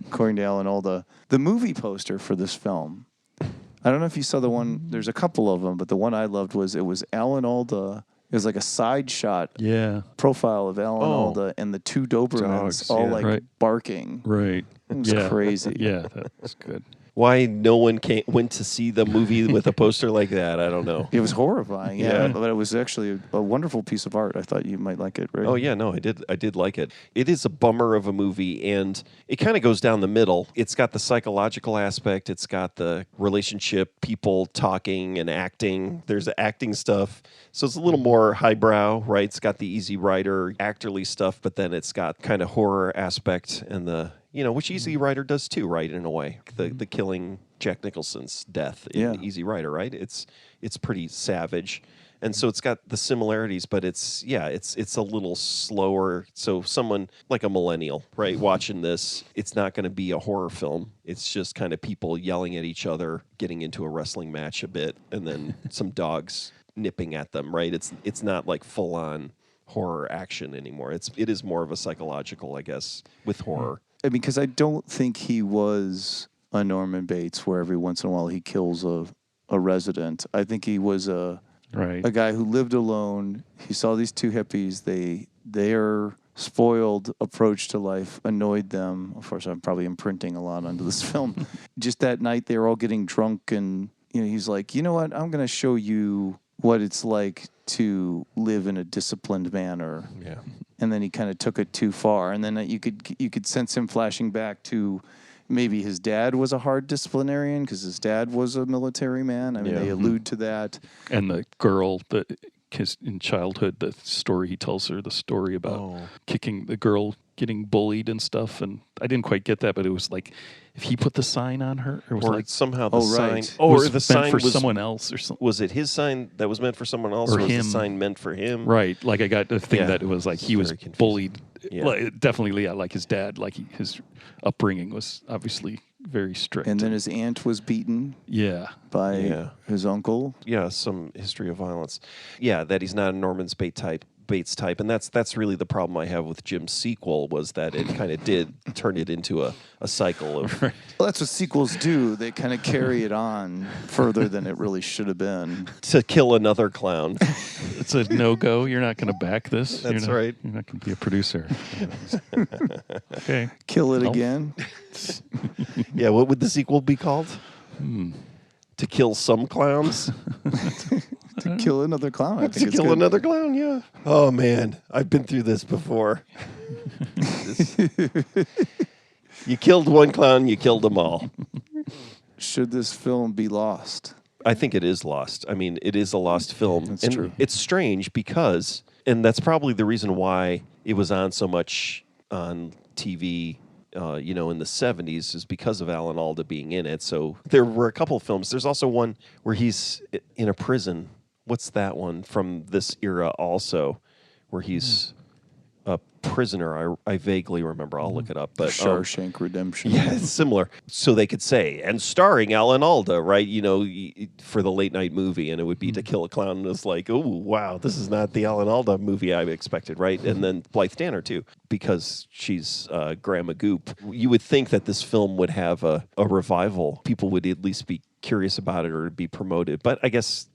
according to Alan Alda. The movie poster for this film, I don't know if you saw the one, there's a couple of them, but the one I loved was Alan Alda. It was like a side shot Yeah. profile of Alan Alda and the two Dobermans Dogs, all yeah. like Right. barking. Right. It was crazy. Yeah, that's good. Why no one went to see the movie with a poster like that, I don't know. It was horrifying, Yeah. but it was actually a wonderful piece of art. I thought you might like it, right? Oh yeah, no, I did like it. It is a bummer of a movie, and it kind of goes down the middle. It's got the psychological aspect. It's got the relationship, people talking and acting. There's the acting stuff, so it's a little more highbrow, right? It's got the Easy Rider actorly stuff, but then it's got kind of horror aspect and the which Easy Rider does too, right? In a way, the killing Jack Nicholson's death in Easy Rider, right? It's pretty savage. And so it's got the similarities, but it's a little slower. So someone like a millennial, right, watching this, it's not going to be a horror film. It's just kind of people yelling at each other, getting into a wrestling match a bit, and then some dogs nipping at them, right? It's not like full on horror action anymore. It is more of a psychological, I guess, with horror. I mean, because I don't think he was a Norman Bates where every once in a while he kills a resident. I think he was a guy who lived alone. He saw these two hippies. Their spoiled approach to life annoyed them. Of course, I'm probably imprinting a lot onto this film. Just that night, they were all getting drunk, and he's like, you know what? I'm going to show you what it's like to live in a disciplined manner. Yeah. And then he kind of took it too far. And then you could sense him flashing back to maybe his dad was a hard disciplinarian because his dad was a military man. I mean, they allude to that. And the girl, because in childhood, the story he tells her, the story about kicking the girl, getting bullied and stuff. And I didn't quite get that, but it was like if he put the sign on her, or was Or like somehow the sign, right. or or the meant sign for was someone else or something. Was it his sign that was meant for someone else, Or or was him. the sign meant for him? Right. Like I got the thing Yeah. that it was like he It's was very confusing. bullied. Yeah. Like, definitely, like his dad, like his upbringing was obviously very strict. And then his aunt was beaten yeah. by his uncle. Yeah, some history of violence. Yeah, that he's not a Norman Bates type, and that's really the problem I have with Jim's sequel was that it kind of did turn it into a cycle of Well, that's what sequels do. They kind of carry it on further than it really should have been. to kill another clown. It's a no-go. You're not going to back this. That's You're not, right. You're not going to be a producer. Okay. Kill it Nope. again. Yeah, what would the sequel be called? To kill some clowns? To kill another clown. I To think it's kill good. another clown, yeah. Oh man, I've been through this before. You killed one clown, you killed them all. Should this film be lost? I think it is lost. I mean, it is a lost film. That's and true. It's strange because, and that's probably the reason why it was on so much on TV, in the 70s, is because of Alan Alda being in it. So there were a couple of films. There's also one where he's in a prison. What's that one from this era also, where he's a Prisoner. I vaguely remember. I'll look it up. But Shawshank Redemption. yeah, it's similar. So they could say, and starring Alan Alda, right? For the late night movie, and it would be To Kill a Clown. And it's like, oh, wow, this is not the Alan Alda movie I expected, right? And then Blythe Danner, too, because she's Grandma Goop. You would think that this film would have a revival. People would at least be curious about it or be promoted. But I guess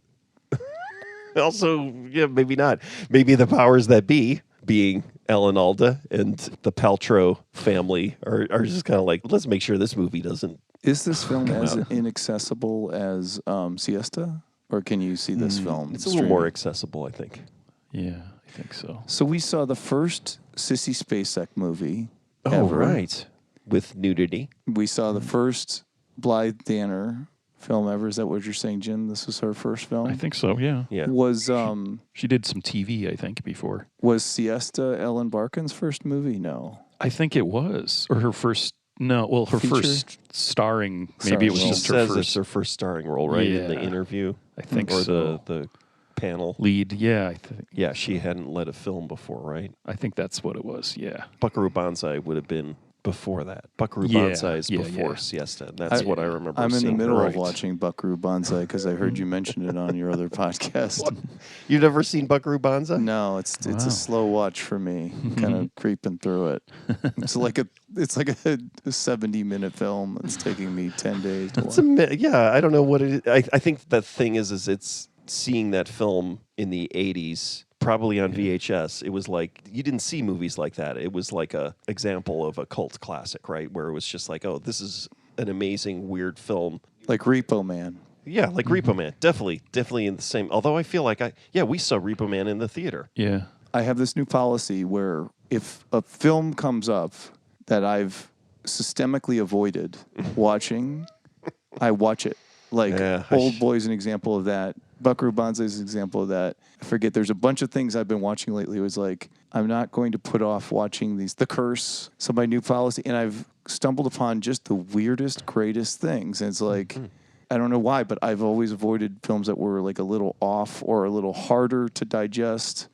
also, yeah, maybe not. Maybe the powers that be, being Alan Alda and the Paltrow family, are just kind of like, let's make sure this movie doesn't. Is this film as inaccessible as Siesta? Or can you see this film? It's a little more accessible, I think. Yeah, I think so. So we saw the first Sissy Spacek movie Oh, ever. right. With nudity. We saw the first Blythe Danner film ever. Is that what you're saying, Jim? This was her first film? I think so, yeah. Yeah. Was She did some TV, I think, before. was Siesta Ellen Barkin's first movie? No. I think it was. Or her first, her Feature? first starring, maybe it was She just her says it's first her first starring role, right? In the Yeah. interview. I think or so. the panel. lead. Yeah, Yeah, she hadn't led a film before, right? I think that's what it was, yeah. Buckaroo Banzai would have been before that. Buckaroo Yeah, Banzai is yeah, before yeah. Siesta. That's what I remember I'm in the seeing. middle Right. of watching Buckaroo Banzai because I heard you mention it on your other podcast. You've never seen Buckaroo Banzai? No, it's Wow. a slow watch for me. Kind of creeping through it. It's like a 70-minute film. It's taking me 10 days to watch. Yeah, I don't know what it is. I think the thing is it's seeing that film in the 80s, probably on VHS. It was like, you didn't see movies like that. It was like a example of a cult classic, right? Where it was just like, oh, this is an amazing, weird film. Like Repo Man. Yeah, like Repo Man. Definitely in the same. Although I feel like we saw Repo Man in the theater. Yeah. I have this new policy where if a film comes up that I've systemically avoided watching, I watch it. Like Old Boy's an example of that. Buckaroo Banzai is an example of that. I forget. There's a bunch of things I've been watching lately. It was like, I'm not going to put off watching these. The Curse, so my new policy. And I've stumbled upon just the weirdest, greatest things. And it's like, I don't know why, but I've always avoided films that were like a little off or a little harder to digest.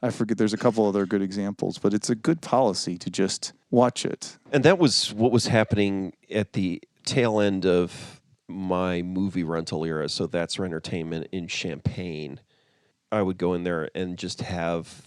I forget. There's a couple other good examples, but it's a good policy to just watch it. And that was what was happening at the tail end of my movie rental era. So That's Our Entertainment in Champaign. I would go in there and just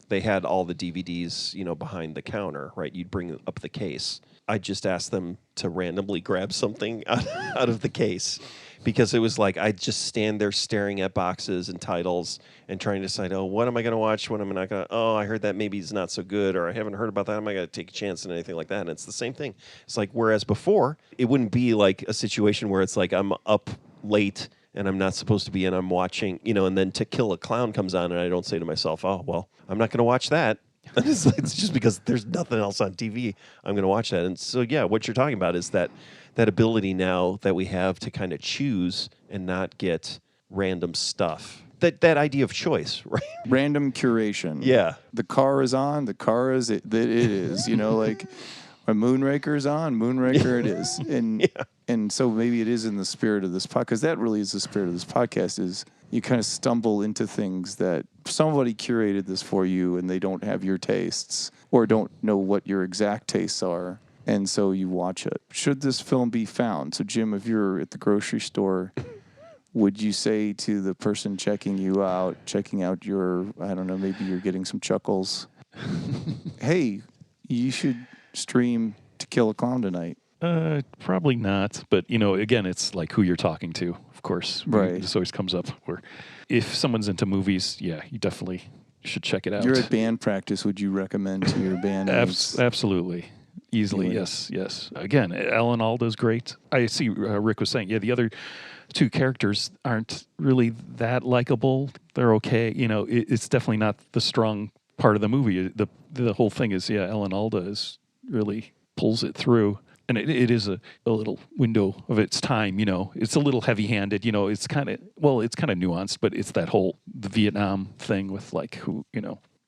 they had all the DVDs, behind the counter, right? You'd bring up the case. I'd just ask them to randomly grab something out of the case, because it was like I'd just stand there staring at boxes and titles and trying to decide, oh, what am I going to watch? What am I not going to? Oh, I heard that maybe it's not so good, or I haven't heard about that. Am I going to take a chance on anything like that? And it's the same thing. It's like, whereas before, it wouldn't be like a situation where it's like I'm up late and I'm not supposed to be, and I'm watching, and then To Kill a Clown comes on, and I don't say to myself, oh, well, I'm not going to watch that. It's just because there's nothing else on TV. I'm going to watch that. And so, yeah, what you're talking about is that ability now that we have to kind of choose and not get random stuff. That idea of choice, right? Random curation. Yeah. The car is on. The car is it is. Like when Moonraker is on, Moonraker it is. And and so maybe it is in the spirit of this podcast, because that really is the spirit of this podcast, is you kind of stumble into things that somebody curated this for you and they don't have your tastes or don't know what your exact tastes are. And so you watch it. Should this film be found? So, Jim, if you're at the grocery store, would you say to the person checking out your, I don't know, maybe you're getting some chuckles, hey, you should stream To Kill a Clown tonight? Probably not. But, again, it's like who you're talking to, of course. Right. This always comes up where if someone's into movies, yeah, you definitely should check it out. You're at band practice. Would you recommend to your band mates? Absolutely. Easily, You would. yes. Again, Alan Alda is great. I see Rick was saying, the other two characters aren't really that likable. They're okay. It's definitely not the strong part of the movie. The whole thing is, Alan Alda is really pulls it through. And it is a little window of its time, It's a little heavy-handed, It's kind of nuanced, but it's that whole the Vietnam thing with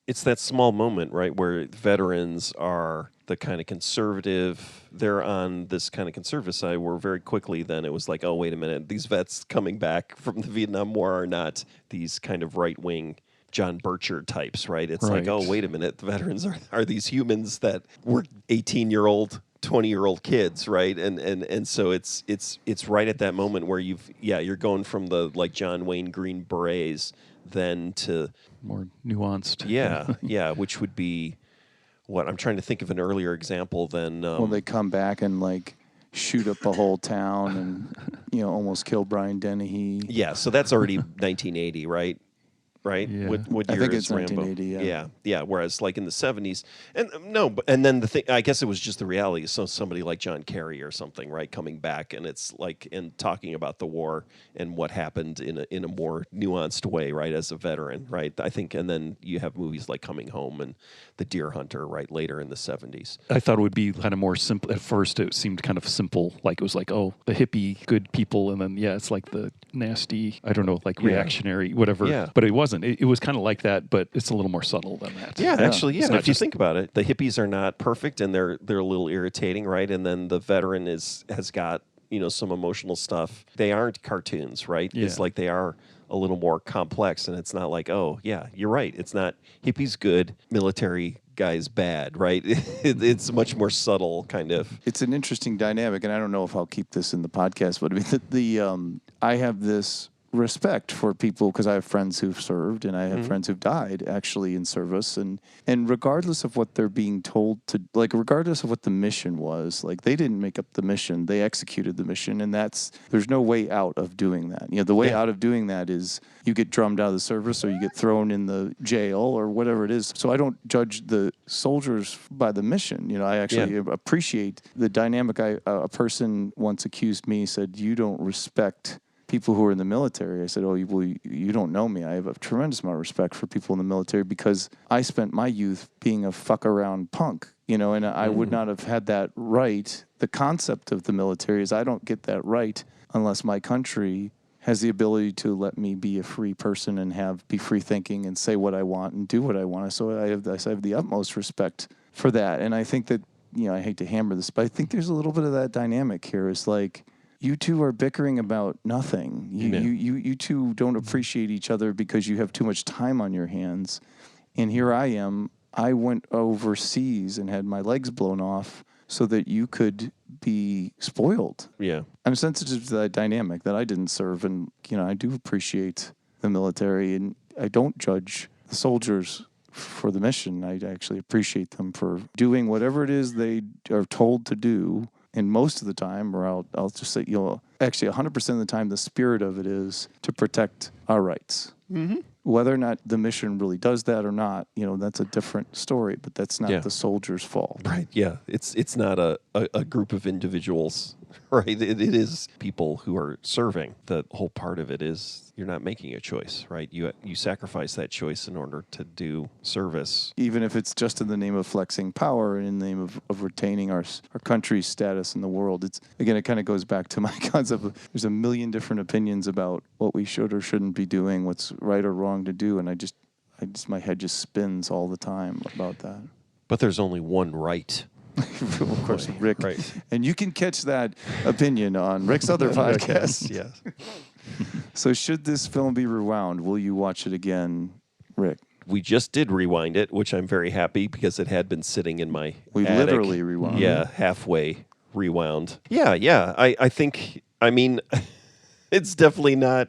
It's that small moment, right, where veterans are the kind of conservative, they're on this kind of conservative side, where very quickly then it was like, oh, wait a minute, these vets coming back from the Vietnam War are not these kind of right-wing John Bircher types, right? It's Right. like, oh, wait a minute, the veterans are these humans that were 18-year-old, 20-year-old kids, right? And so it's right at that moment where you're going from the like John Wayne Green Berets then to More nuanced. yeah, which would be what I'm trying to think of an earlier example than Well, they come back and like shoot up a whole town and almost kill Brian Dennehy. yeah, so that's already 1980, right? Right? Yeah. What I year think is it's Rambo? 1980, Yeah. Whereas like in the 70s, and then the thing, I guess it was just the reality. So somebody like John Kerry or something, right, coming back and it's like and talking about the war and what happened in a more nuanced way, right, as a veteran, right? I think, and then you have movies like Coming Home and The Deer Hunter, right, later in the 70s. I thought it would be kind of more simple. At first, it seemed kind of simple. Like it was like, oh, the hippie good people, and then it's like the nasty, I don't know, like reactionary, whatever. Yeah. But it wasn't. It was kind of like that, but it's a little more subtle than that. Yeah, actually, It's not if you just- think about it, the hippies are not perfect and they're a little irritating, right? And then the veteran has got some emotional stuff. They aren't cartoons, right? Yeah. It's like they are a little more complex, and it's not like, oh yeah, you're right. It's not hippies good, military guys bad, right? It's much more subtle, kind of. It's an interesting dynamic, and I don't know if I'll keep this in the podcast, but I mean, I have this respect for people because I have friends who've served and I have friends who've died actually in service, and regardless of what they're being told to, like, regardless of what the mission was, like, they didn't make up the mission, they executed the mission, and there's no way out of doing that. The way out of doing that is you get drummed out of the service or you get thrown in the jail or whatever it is. So I don't judge the soldiers by the mission. I actually appreciate the dynamic. A person once accused me, said, "You don't respect people who are in the military." I said, "Oh, you don't know me. I have a tremendous amount of respect for people in the military because I spent my youth being a fuck around punk, and I would not have had that right. The concept of the military is I don't get that right unless my country has the ability to let me be a free person and be free thinking and say what I want and do what I want." So I have the utmost respect for that. And I think that, I hate to hammer this, but I think there's a little bit of that dynamic here. It's like, you two are bickering about nothing. You two don't appreciate each other because you have too much time on your hands. And here I am. I went overseas and had my legs blown off so that you could be spoiled. Yeah. I'm sensitive to that dynamic that I didn't serve. And, I do appreciate the military, and I don't judge the soldiers for the mission. I actually appreciate them for doing whatever it is they are told to do. And most of the time, or I'll just say, actually 100% of the time, the spirit of it is to protect our rights. Mm-hmm. Whether or not the mission really does that or not, that's a different story, but that's not the soldier's fault. Right. Yeah. It's not a group of individuals, right? It is people who are serving. The whole part of it is you're not making a choice, right? You sacrifice that choice in order to do service. Even if it's just in the name of flexing power and in the name of retaining our country's status in the world. It kind of goes back to my concept of there's a million different opinions about what we should or shouldn't be doing, what's right or wrong to do, and I just my head just spins all the time about that. But there's only one right. Of course, Rick. Right. And you can catch that opinion on Rick's other podcast. Yes. So should this film be rewound, will you watch it again, Rick? We just did rewind it, which I'm very happy because it had been sitting in my We attic. literally rewound. Yeah, halfway rewound. Yeah. I think, it's definitely not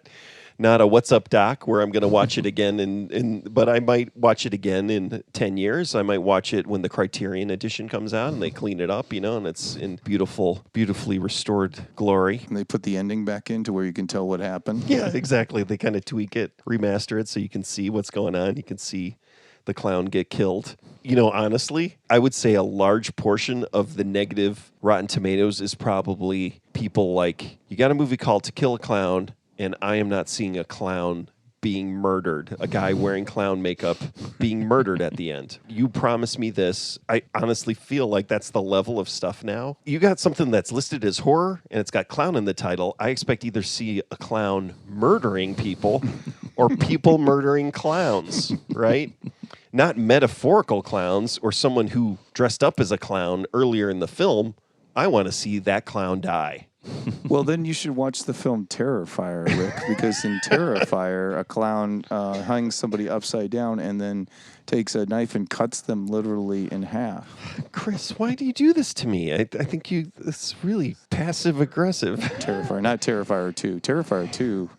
a What's Up Doc where I'm going to watch it again, but I might watch it again in 10 years. I might watch it when the Criterion edition comes out and they clean it up, and it's in beautifully restored glory. And they put the ending back in to where you can tell what happened. Yeah, exactly. They kind of tweak it, remaster it so you can see what's going on. You can see the clown get killed. Honestly, I would say a large portion of the negative Rotten Tomatoes is probably people like, you got a movie called To Kill a Clown, and I am not seeing a clown being murdered, a guy wearing clown makeup being murdered at the end. You promised me this. I honestly feel like that's the level of stuff now. You got something that's listed as horror, and it's got clown in the title. I expect either see a clown murdering people or people murdering clowns, right? Not metaphorical clowns or someone who dressed up as a clown earlier in the film, I want to see that clown die. Well, then you should watch the film Terrifier, Rick, because in Terrifier, a clown hangs somebody upside down and then takes a knife and cuts them literally in half. Chris, why do you do this to me? I think it's really passive aggressive. Terrifier, not Terrifier 2. Terrifier 2,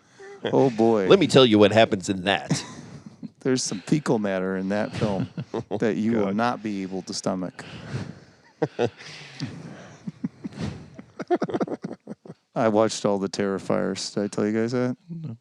oh boy. Let me tell you what happens in that. There's some fecal matter in that film that you will not be able to stomach. I watched all the Terrifiers. Did I tell you guys that? No.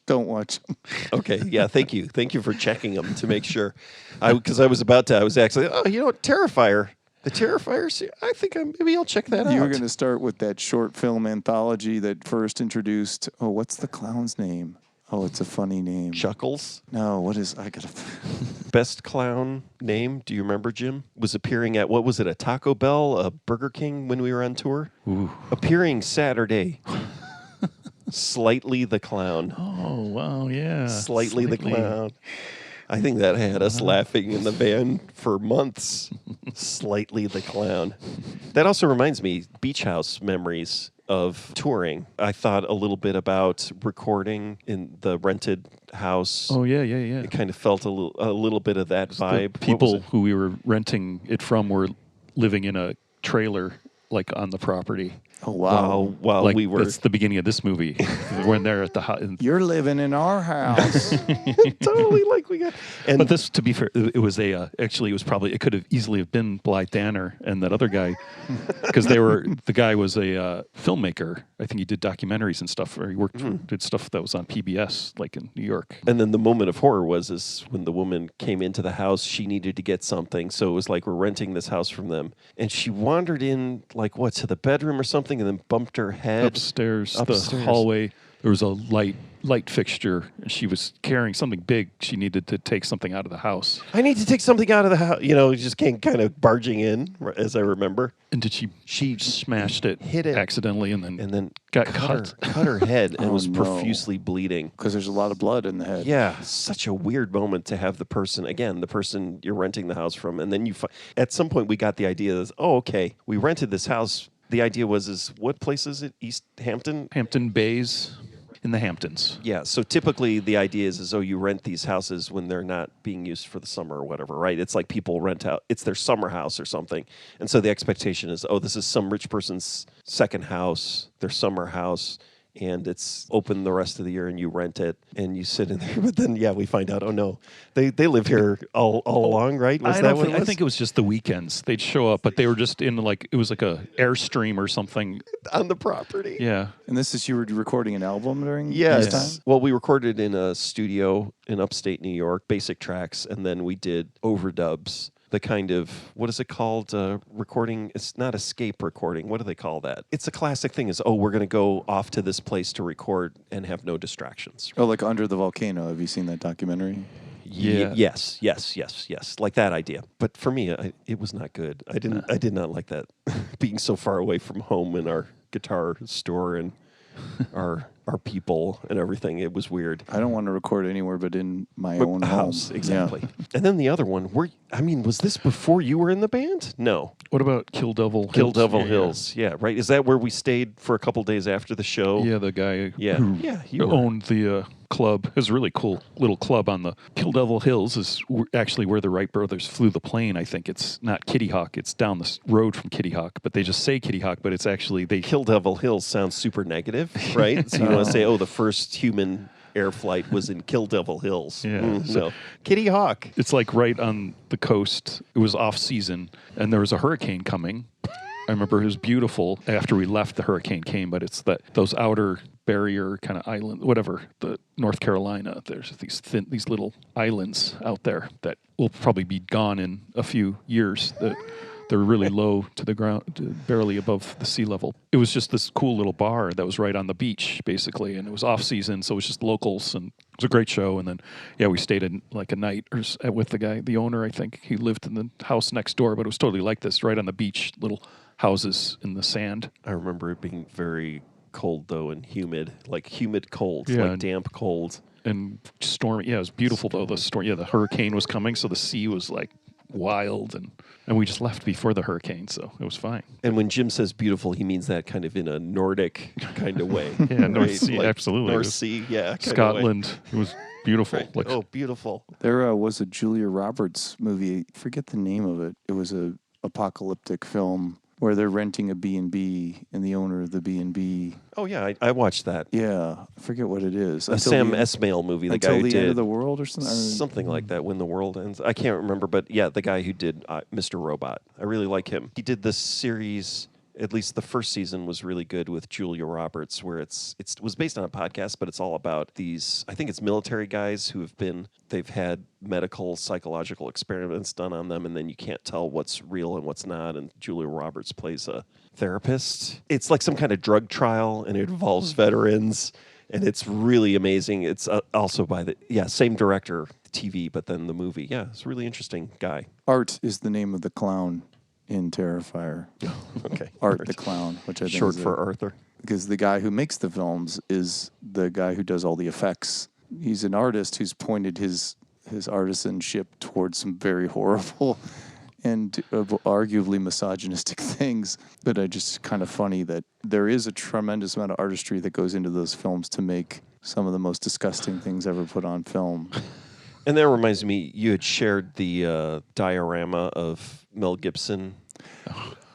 Don't watch them. Okay, yeah, thank you. Thank you for checking them to make sure. Because I was actually, you know what, Terrifier. The Terrifier, I think maybe I'll check that out. You were going to start with that short film anthology that first introduced, what's the clown's name? Oh, it's a funny name. Chuckles? No, what is, I got to... Best clown name, do you remember, Jim? Was appearing at, what was it, a Taco Bell, a Burger King when we were on tour? Ooh. Appearing Saturday. Slightly the Clown. Oh, wow, yeah. Slightly the Clown. I think that had us laughing in the van for months. Slightly the Clown. That also reminds me, Beach House memories of touring. I thought a little bit about recording in the rented house. Oh, yeah. It kind of felt a little bit of that vibe. The people who we were renting it from were living in a trailer, like on the property. Oh, wow. While like, we were... That's the beginning of this movie. When they're at the house. You're living in our house. Totally like we got... But this, to be fair, it was actually, it was probably, it could have easily have been Blythe Danner and that other guy, because the guy was a filmmaker. I think he did documentaries and stuff, or he did stuff that was on PBS, like in New York. And then the moment of horror is when the woman came into the house, she needed to get something. So it was like, we're renting this house from them. And she wandered in, like, to the bedroom or something, and then bumped her head. Upstairs. The hallway, there was a light fixture, and she was carrying something big. She needed to take something out of the house. I need to take something out of the house. Just came kind of barging in, as I remember. And did she smashed it, hit it accidentally, and then got cut her head and Oh, was no. profusely bleeding. Because there's a lot of blood in the head. Yeah, such a weird moment to have the person you're renting the house from, and then at some point we got the idea that, okay, we rented this house. The idea is what place is it? East Hampton? Hampton Bays in the Hamptons. Yeah, so typically the idea is you rent these houses when they're not being used for the summer or whatever, right? It's like people rent out, it's their summer house or something. And so the expectation is, this is some rich person's second house, their summer house, and it's open the rest of the year and you rent it and you sit in there. But then, we find out, oh no, they live here all along, right? I think it was just the weekends. They'd show up, but they were just in it was like a Airstream or something. On the property. Yeah. And you were recording an album during Yes. this time? Well, we recorded in a studio in upstate New York, basic tracks, and then we did overdubs. The kind of, what is it called? Recording, it's not escape recording. What do they call that? It's a classic thing is, we're going to go off to this place to record and have no distractions. Oh, like Under the Volcano. Have you seen that documentary? Yeah. Yes. Like that idea. But for me, it was not good. I did not like that. Being so far away from home and our guitar store and our people and everything. It was weird. I don't want to record anywhere but in my own house. home. Exactly. Yeah. And then the other one, was this before you were in the band? No. What about Kill Devil Hills? Kill Devil Hills. Yeah, right. Is that where we stayed for a couple days after the show? Yeah, the guy you who owned the club. It was a really cool little club on the Kill Devil Hills is actually where the Wright brothers flew the plane. I think it's not Kitty Hawk. It's down the road from Kitty Hawk, but they just say Kitty Hawk, but it's actually Kill Devil Hills sounds super negative, right? So you want to say, the first human air flight was in Kill Devil Hills. Yeah. No. Kitty Hawk. It's like right on the coast. It was off season, and there was a hurricane coming. I remember it was beautiful after we left. The hurricane came, but it's those outer barrier kind of island, whatever. The North Carolina. There's these little islands out there that will probably be gone in a few years. They're really low to the ground, barely above the sea level. It was just this cool little bar that was right on the beach, basically, and it was off season, so it was just locals, and it was a great show. And then, we stayed in like a night with the guy, the owner. I think he lived in the house next door, but it was totally like this, right on the beach, little houses in the sand. I remember it being very cold though and humid, like humid cold, Yeah, like damp cold. And stormy. Yeah, it was beautiful though. The storm. Yeah, the hurricane was coming, so the sea was like wild, and we just left before the hurricane, so it was fine. And when Jim says beautiful, he means that kind of in a Nordic kind of way. Yeah, North right? Sea, Like absolutely. North Sea, yeah. kind of way. Scotland, it was beautiful. Right. Like, Oh, beautiful. There was a Julia Roberts movie. I forget the name of it. It was a apocalyptic film where they're renting a B&B, and the owner of the B&B. Oh, yeah, I watched that. Yeah, I forget what it is. A Sam Esmail movie, the guy Until who the did End of the World or something? something like that, When the World Ends. I can't remember, but yeah, the guy who did Mr. Robot. I really like him. He did this series, at least the first season was really good with Julia Roberts, where it was based on a podcast, but it's all about these, I think it's military guys who they've had medical, psychological experiments done on them, and then you can't tell what's real and what's not, and Julia Roberts plays a therapist. It's like some kind of drug trial, and it involves veterans, and it's really amazing. It's also by the same director, TV, but then the movie. Yeah, it's a really interesting guy. Art is the name of the clown in Terrifier. Okay. Art the Clown, which I think Short is for Arthur. because the guy who makes the films is the guy who does all the effects. He's an artist who's pointed his artisanship towards some very horrible and arguably misogynistic things. But I just kind of funny that there is a tremendous amount of artistry that goes into those films to make some of the most disgusting things ever put on film. And that reminds me, you had shared the diorama of Mel Gibson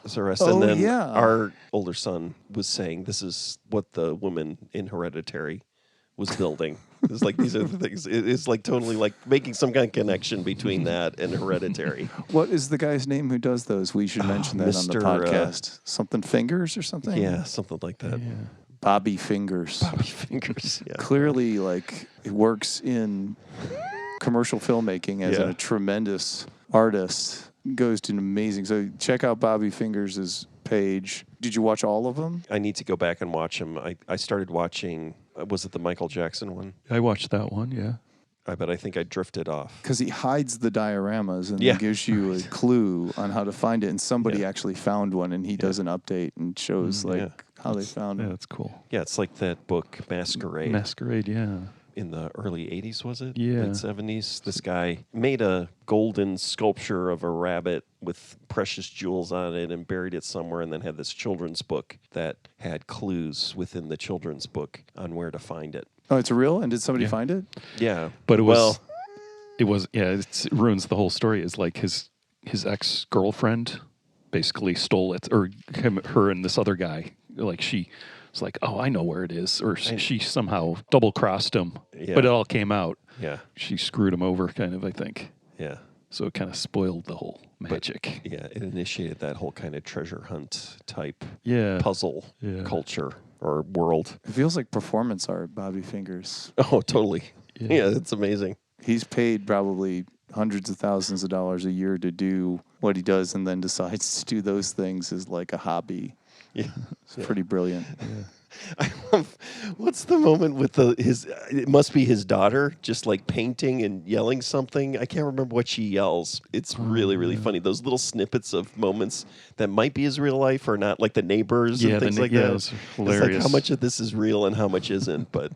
as arrested. Oh, and then yeah. our older son was saying this is what the woman in Hereditary was building. It's like these are the things. It's like totally like making some kind of connection between that and Hereditary. What is the guy's name who does those? We should mention that on the Mr. podcast. Something Fingers or something? Yeah, something like that. Bobby Fingers. Bobby Fingers. Yeah. Clearly, like, it works in commercial filmmaking as a tremendous artist. Goes to an amazing. So check out Bobby Fingers' page. Did you watch all of them? I need to go back and watch them. I started watching. Was it the Michael Jackson one? I watched that one, yeah. But I think I drifted off. Because he hides the dioramas and Yeah. then gives you a clue on how to find it. And somebody actually found one, and he does an update and shows how they found Yeah, it. that's cool. Yeah, it's like that book Masquerade. Masquerade, yeah. In the early 80s, was it? Yeah. Late 70s. This guy made a golden sculpture of a rabbit with precious jewels on it and buried it somewhere, and then had this children's book that had clues within the children's book on where to find it. Oh, it's real? And did somebody find it? Yeah. But it was, Well, it ruins the whole story. Is like his ex-girlfriend basically stole it, or her and this other guy, like she was like, oh, I know where it is, or she somehow double-crossed him, but it all came out. yeah. She screwed him over, kind of, I think. Yeah. So it kind of spoiled the whole magic. Yeah, it initiated that whole kind of treasure hunt type Yeah. puzzle culture or world. It feels like performance art, Bobby Fingers. Oh, totally. Yeah, it's amazing. He's paid probably hundreds of thousands of dollars a year to do what he does, and then decides to do those things as like a hobby. Yeah. It's pretty brilliant. I love, what's the moment with it must be his daughter just like painting and yelling something. I can't remember what she yells. It's really, really funny. Those little snippets of moments that might be his real life or not, like the neighbors and things like that. It's It's hilarious. like how much of this is real and how much isn't, but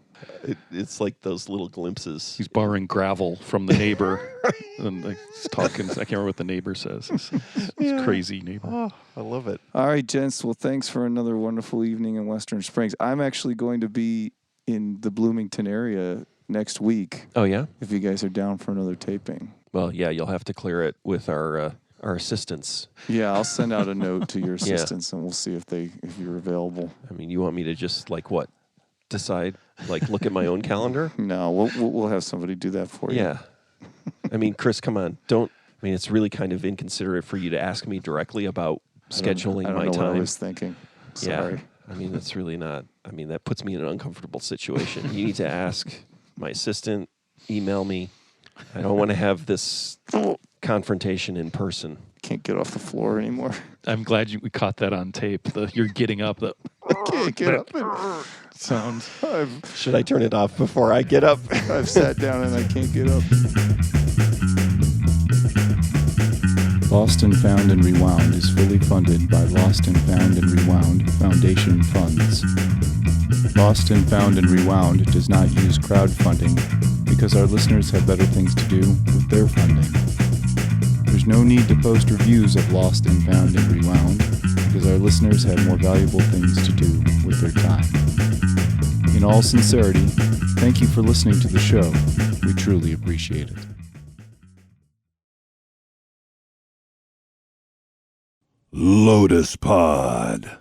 it's like those little glimpses. He's borrowing gravel from the neighbor and like, he's talking. I can't remember what the neighbor says. It's crazy neighbor. Oh, I love it. All right, gents. Well, thanks for another wonderful evening in Western Springs. I'm actually going to be in the Bloomington area next week. Oh, yeah? If you guys are down for another taping. Well, yeah, you'll have to clear it with our assistants. Yeah, I'll send out a note to your assistants, and we'll see if you're available. I mean, you want me to just like what? Decide? Like look at my own calendar? No, we'll have somebody do that for you. Yeah. I mean, Chris, come on. It's really kind of inconsiderate for you to ask me directly about scheduling I don't my know time. what I was thinking. Sorry. Yeah. I mean, that's really not. I mean, that puts me in an uncomfortable situation. You need to ask my assistant, email me. I don't want to have this confrontation in person. Can't get off the floor anymore. I'm glad we caught that on tape. You're getting up. I can't get up. Sound. Should I turn it off before I get up? I've sat down and I can't get up. Lost and Found and Rewound is fully funded by Lost and Found and Rewound Foundation funds. Lost and Found and Rewound does not use crowdfunding because our listeners have better things to do with their funding. There's no need to post reviews of Lost and Found and Rewound, because our listeners have more valuable things to do with their time. In all sincerity, thank you for listening to the show. We truly appreciate it. Lotus Pod.